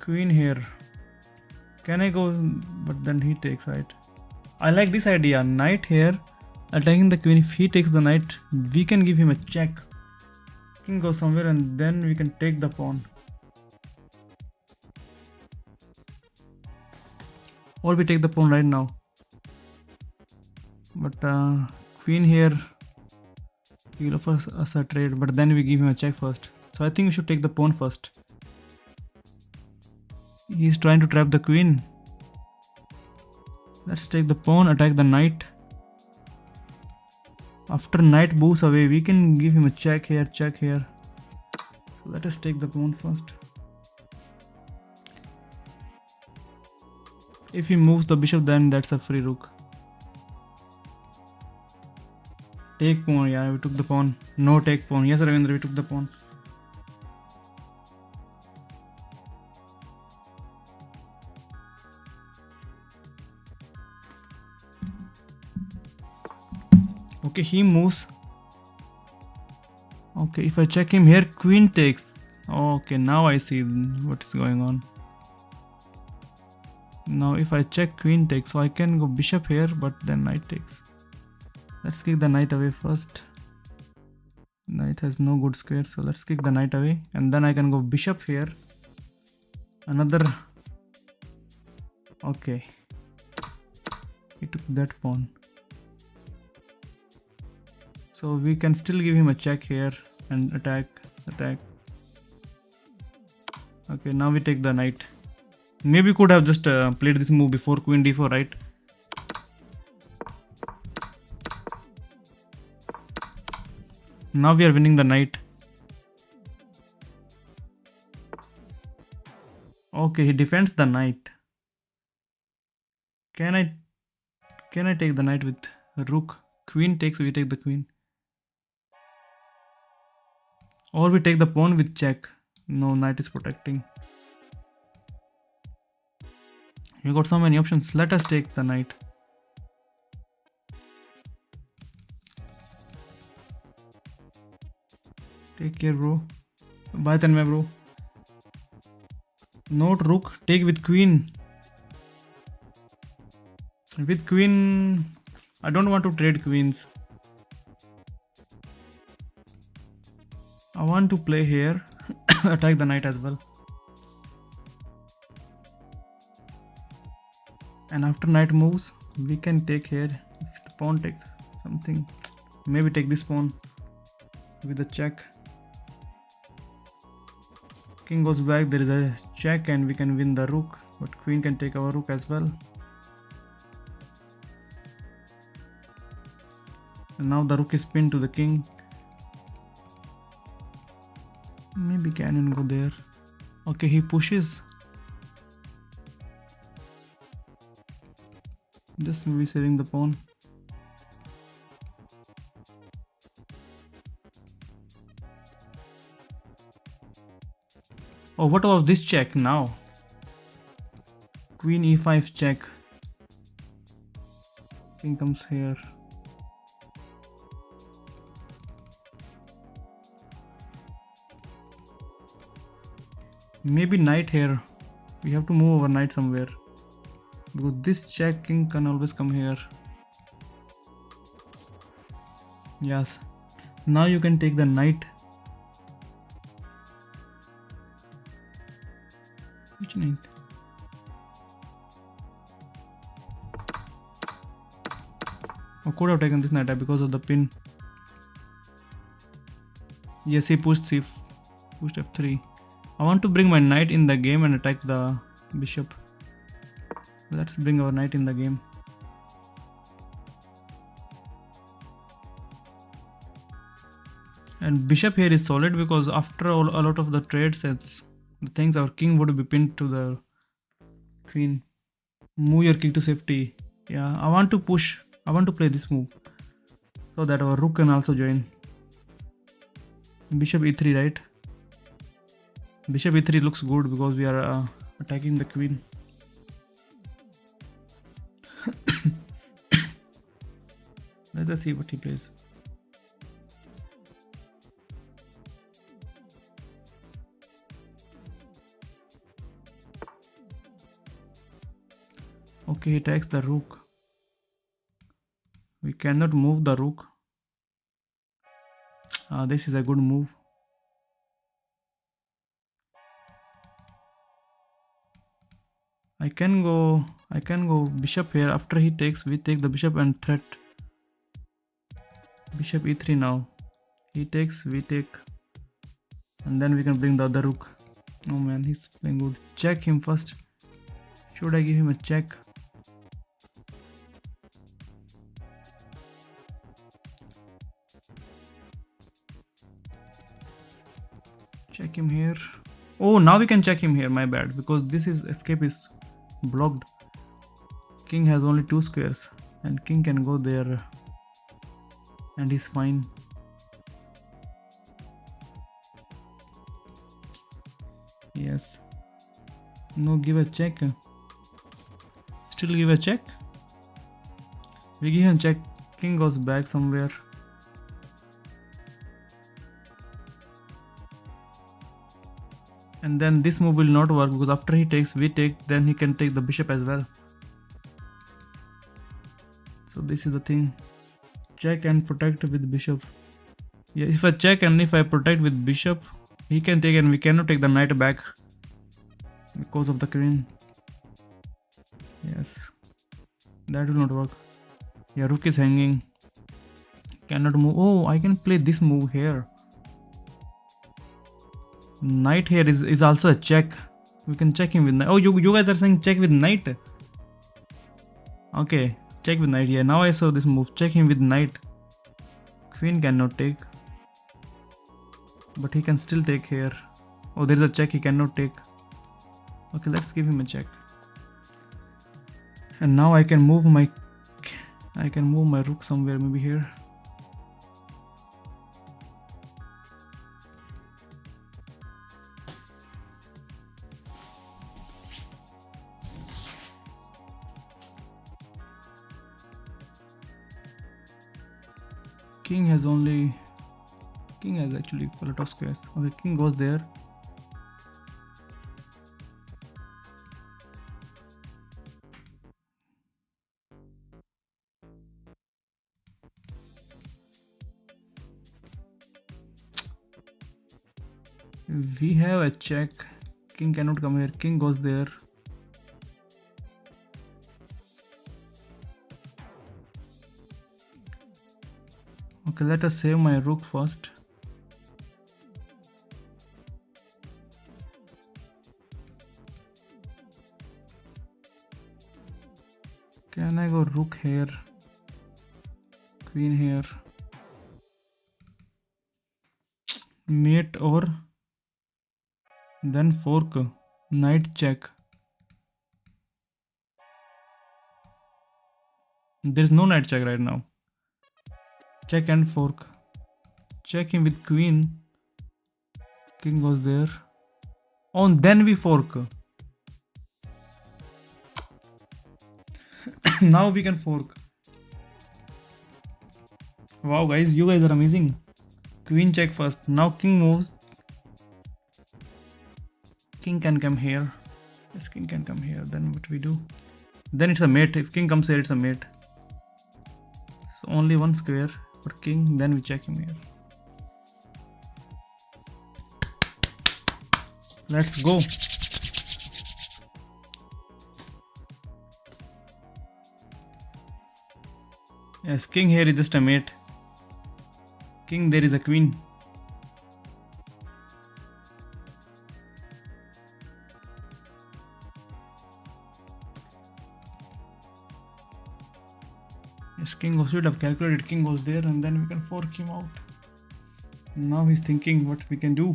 Queen here. Can I go? But then he takes, right? I like this idea. Knight here, attacking the queen. If he takes the knight, we can give him a check. King goes somewhere and then we can take the pawn. Or we take the pawn right now. But queen here, he'll offer us a trade, but then we give him a check first. So I think we should take the pawn first. He's trying to trap the queen. Let's take the pawn, attack the knight. After knight moves away, we can give him a check here, check here. So let us take the pawn first. If he moves the bishop, then that's a free rook. Take pawn, yeah, we took the pawn. No take pawn. Yes, Ravindra, we took the pawn. Okay, he moves. Okay, if I check him here, queen takes. Okay, now I see what is going on. Now if I check, queen takes, so I can go bishop here, but then knight takes. Let's kick the knight away first. Knight has no good square, so let's kick the knight away, and then I can go bishop here. Another. Okay. He took that pawn. So we can still give him a check here and attack. Okay, now we take the knight. Maybe could have just played this move before queen d4, right? Now we are winning the knight. Okay, he defends the knight. Can I take the knight with rook? Queen takes, we take the queen. Or we take the pawn with check. No, knight is protecting. You got so many options. Let us take the knight. Take care, bro. Bye then, my bro. Not rook. Take with queen. With queen, I don't want to trade queens. I want to play here. Attack the knight as well. And after knight moves, we can take here. If the pawn takes something, maybe take this pawn with a check. King goes back, there is a check, and we can win the rook, but queen can take our rook as well. And now the rook is pinned to the king. Maybe cannon go there. Okay, he pushes. Just maybe saving the pawn. Oh, what about this check now? Queen e5 check. King comes here. Maybe knight here. We have to move our knight somewhere. Because this check, king can always come here. Yes. Now you can take the knight. Which knight? I could have taken this knight because of the pin. Yes, he pushed pushed f3. I want to bring my knight in the game and attack the bishop. Let's bring our knight in the game. And bishop here is solid because after all, a lot of the trades and the things, our king would be pinned to the queen. Move your king to safety. Yeah, I want to push. I want to play this move so that our rook can also join. Bishop e3, right? Bishop e3 looks good because we are attacking the queen. Let us see what he plays. Okay, he takes the rook. We cannot move the rook. This is a good move. I can go bishop here. After he takes, we take the bishop and threat. Bishop e3 now. He takes, we take. And then we can bring the other rook. Oh man, he's playing good. Check him first. Should I give him a check? Check him here. Oh, now we can check him here, my bad, because this is escape is blocked. King has only 2 squares and king can go there and he's fine. Yes. No, give a check. Still give a check. We give him check. King goes back somewhere. And then this move will not work because after he takes, we take, then he can take the bishop as well. So this is the thing. check and protect with bishop. Yeah, if I check and if I protect with bishop, he can take and we cannot take the knight back because of the queen. Yes, that will not work. Yeah, rook is hanging. Cannot move. Oh, I can play this move here. Knight here is also a check. We can check him with knight. Oh, you guys are saying check with knight. Okay, check with knight. Yeah, now I saw this move. Check him with knight. Queen cannot take, but he can still take here. Oh, there is a check. He cannot take. Okay, let's give him a check. And now I can move my rook somewhere, maybe here. King has actually a lot of squares. Okay, king goes there. We have a check. King cannot come here. King goes there. Okay, let us save my rook first. Can I go rook here? Queen here. Mate or then fork. Knight check. There's no knight check right now. Check and fork. Check him with queen. King goes there. Oh, and then we fork. Now we can fork. Wow, guys, you guys are amazing. Queen check first. Now king moves. King can come here. Yes, king can come here. Then what we do? Then it's a mate. If king comes here, it's a mate. So only one square for king. Then we check him here. Let's go. Yes, king here is just a mate. King, there is a queen. Yes, king should have calculated. King goes there and then we can fork him out. Now he's thinking what we can do.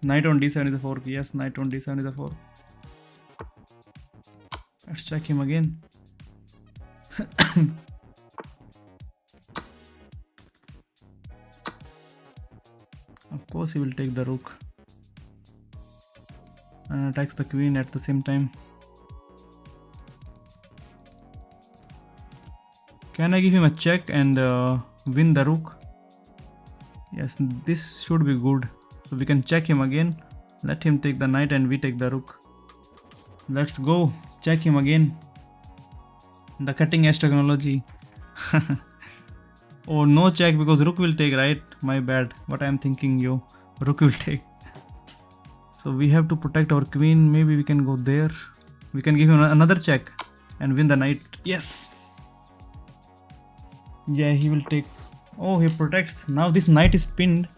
Knight on d7 is a fork. Yes, knight on d7 is a fork. Let's check him again. Of course he will take the rook and attacks the queen at the same time. Can I give him a check and win the rook? Yes, this should be good. So we can check him again. Let him take the knight and we take the rook. Let's go. Check him again. The cutting edge technology. Oh, no check because rook will take, right? My bad. What I am thinking, yo. Rook will take. So we have to protect our queen. Maybe we can go there. We can give him another check and win the knight. Yes. Yeah, he will take. Oh, he protects. Now this knight is pinned.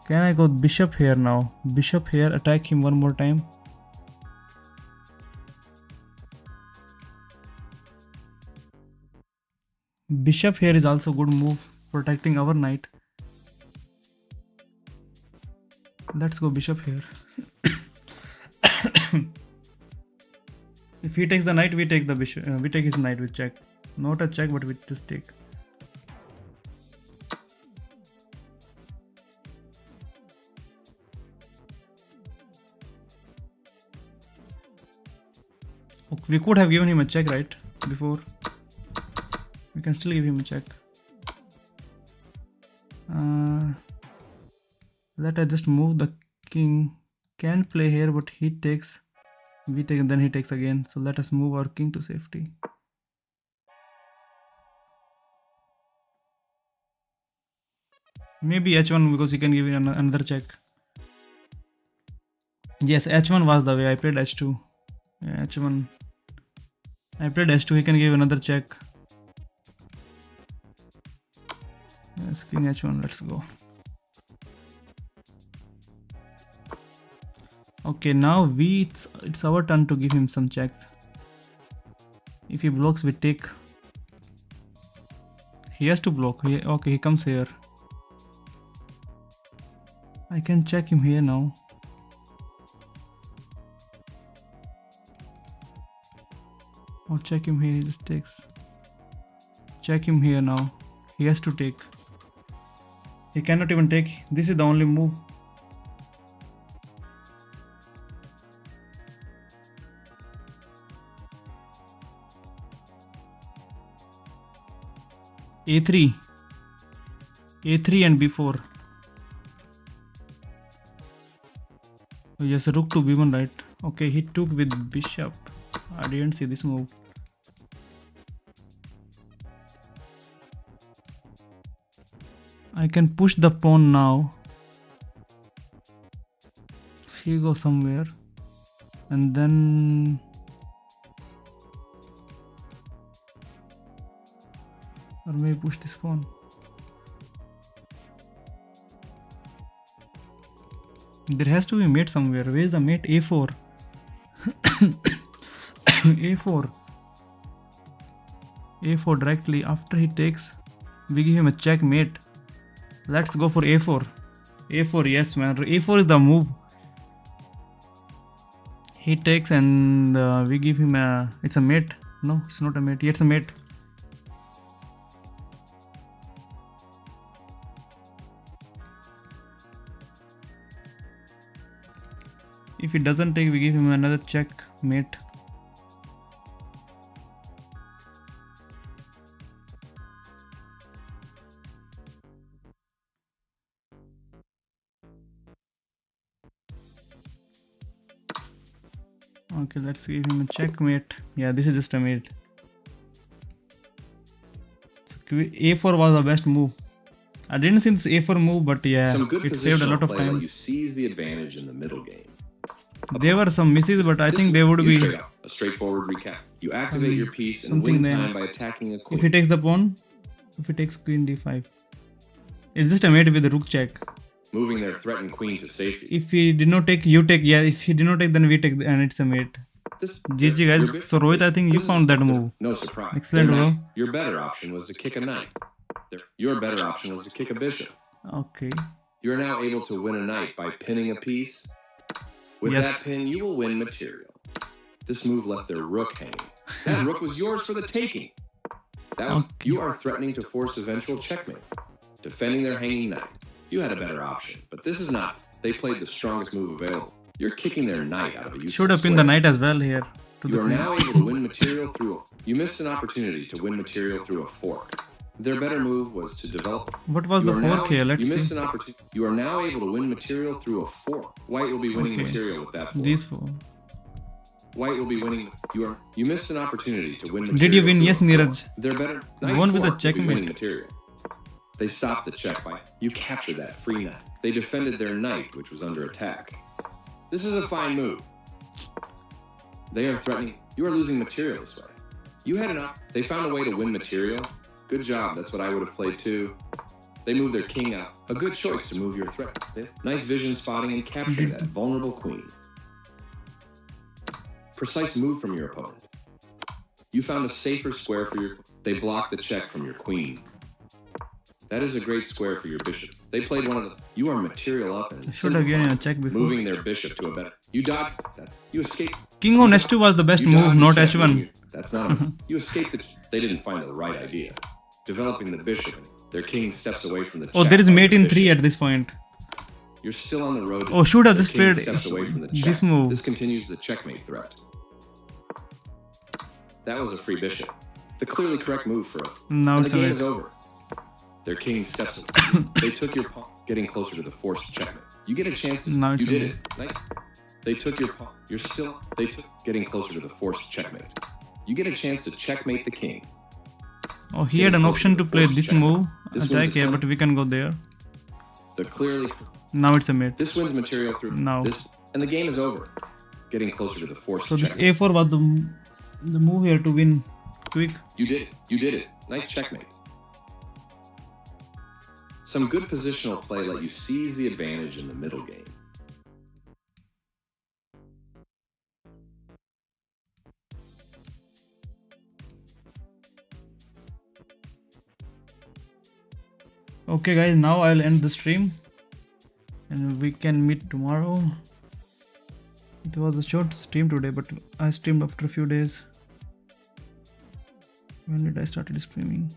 Can I go bishop here now? Bishop here, attack him one more time. Bishop here is also good move, protecting our knight. Let's go bishop here. If he takes the knight, we take the bishop. We take his knight with check. Not a check, but we just take. Okay, we could have given him a check, right? Before. We can still give him a check. Let us just move the king. Can play here, but he takes. We take and then he takes again. So let us move our king to safety. Maybe h1 because he can give another check. Yes, h1 was the way. I played h2. Yeah, h1. I played h2. He can give another check. Yes, king h1. Let's go. Okay, now it's our turn to give him some checks. If he blocks, we take. He has to block. Okay, he comes here. I can check him here now. Or check him here. He just takes. Check him here now. He has to take. He cannot even take. This is the only move. a3 and b4. Oh, yes, rook to b1, right? Okay, he took with bishop. I didn't see this move. I can push the pawn now. He goes somewhere, and then or maybe push this pawn. There has to be mate somewhere. Where is the mate? a4. a4. a4 directly. After he takes, we give him a checkmate. Let's go for a4. a4, yes man. a4 is the move. He takes and we give him a. It's a mate. No, it's not a mate. It's a mate. If he doesn't take, we give him another checkmate. Okay, let's give him a checkmate. Yeah, this is just a mate. a4 was the best move. I didn't see this a4 move, but yeah, it saved a lot of time. You seize the advantage in the middle game. There were some misses, but I think they would be a straightforward recap. You activate your piece and win time by attacking a queen. If he takes the pawn, if he takes queen d5, it's just a mate with a rook check. Moving their threatened queen to safety. If he did not take, you take. Yeah, if he did not take, then we take, and it's a mate. GG guys. So Rohit, I think you found that move. No surprise. Excellent, bro. Your better option was to kick a knight. Your better option was to kick a bishop. Okay. You are now able to win a knight by pinning a piece. With that pin, you will win material. This move left their rook hanging. That rook was yours for the taking. You are threatening to force eventual checkmate, defending their hanging knight. You had a better option, but this is not. They played the strongest move available. You're kicking their knight out of a useless Should have pinned the knight as well here. You are now able to win material through. You missed an opportunity to win material through a fork. Their better move was to develop. What was the fork here? Let's see. You missed an opportunity. You are now able to win material through a fork. White will be winning material with that fork. These four. White will be winning. You missed an opportunity to win material. Did you win? Yes, Neeraj. They're better. Won with the checkmate. Material. They stopped the check by. You captured that free knight. They defended their knight, which was under attack. This is a fine move. They are threatening. You are losing material this way. You had enough. They found a way to win material. Good job. That's what I would have played too. They moved their king out. A good choice to move your threat. Nice vision spotting and capturing that vulnerable queen. Precise move from your opponent. You found a safer square for your. They blocked the check from your queen. That is a great square for your bishop. They played one of the. You are material up and should have given a check before. Moving their bishop to a better. You dodged that. You escaped. King on h2 was the best move, not h1. That's not. You escaped the. They didn't find the right idea. Developing the bishop. Their king steps away from the. Oh, there is mate in 3 at this point. You're still on the road. Oh, should have just played this move. This continues the checkmate threat. That was a free bishop. The clearly correct move for a. Now the game is over. Their king steps away. They took your pawn, getting closer to the forced checkmate. You get a chance to. Now you did it. Nice. They took your pawn. You're still. They took getting closer to the forced checkmate. You get a chance to checkmate the king. Oh, he had an option to play this move, attack here, but we can go there. The clearly... Now it's a mate. This wins material through Now. this, and the game is over. Getting closer to the forced So this check. a4 was the move here to win quick. You did it. You did it. Nice checkmate. Some good positional play let you seize the advantage in the middle game. Okay guys, now I'll end the stream and we can meet tomorrow. It was a short stream today, but I streamed after a few days. When did I started streaming?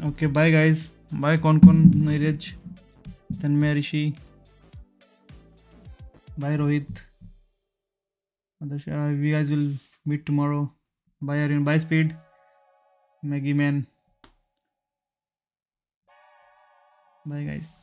Okay, bye guys. Bye Konkon, Neeraj, Tanmay, Rishi. Bye Rohit. We guys will meet tomorrow. Bye Aryan. Bye Speed. Maggie Man. Bye guys.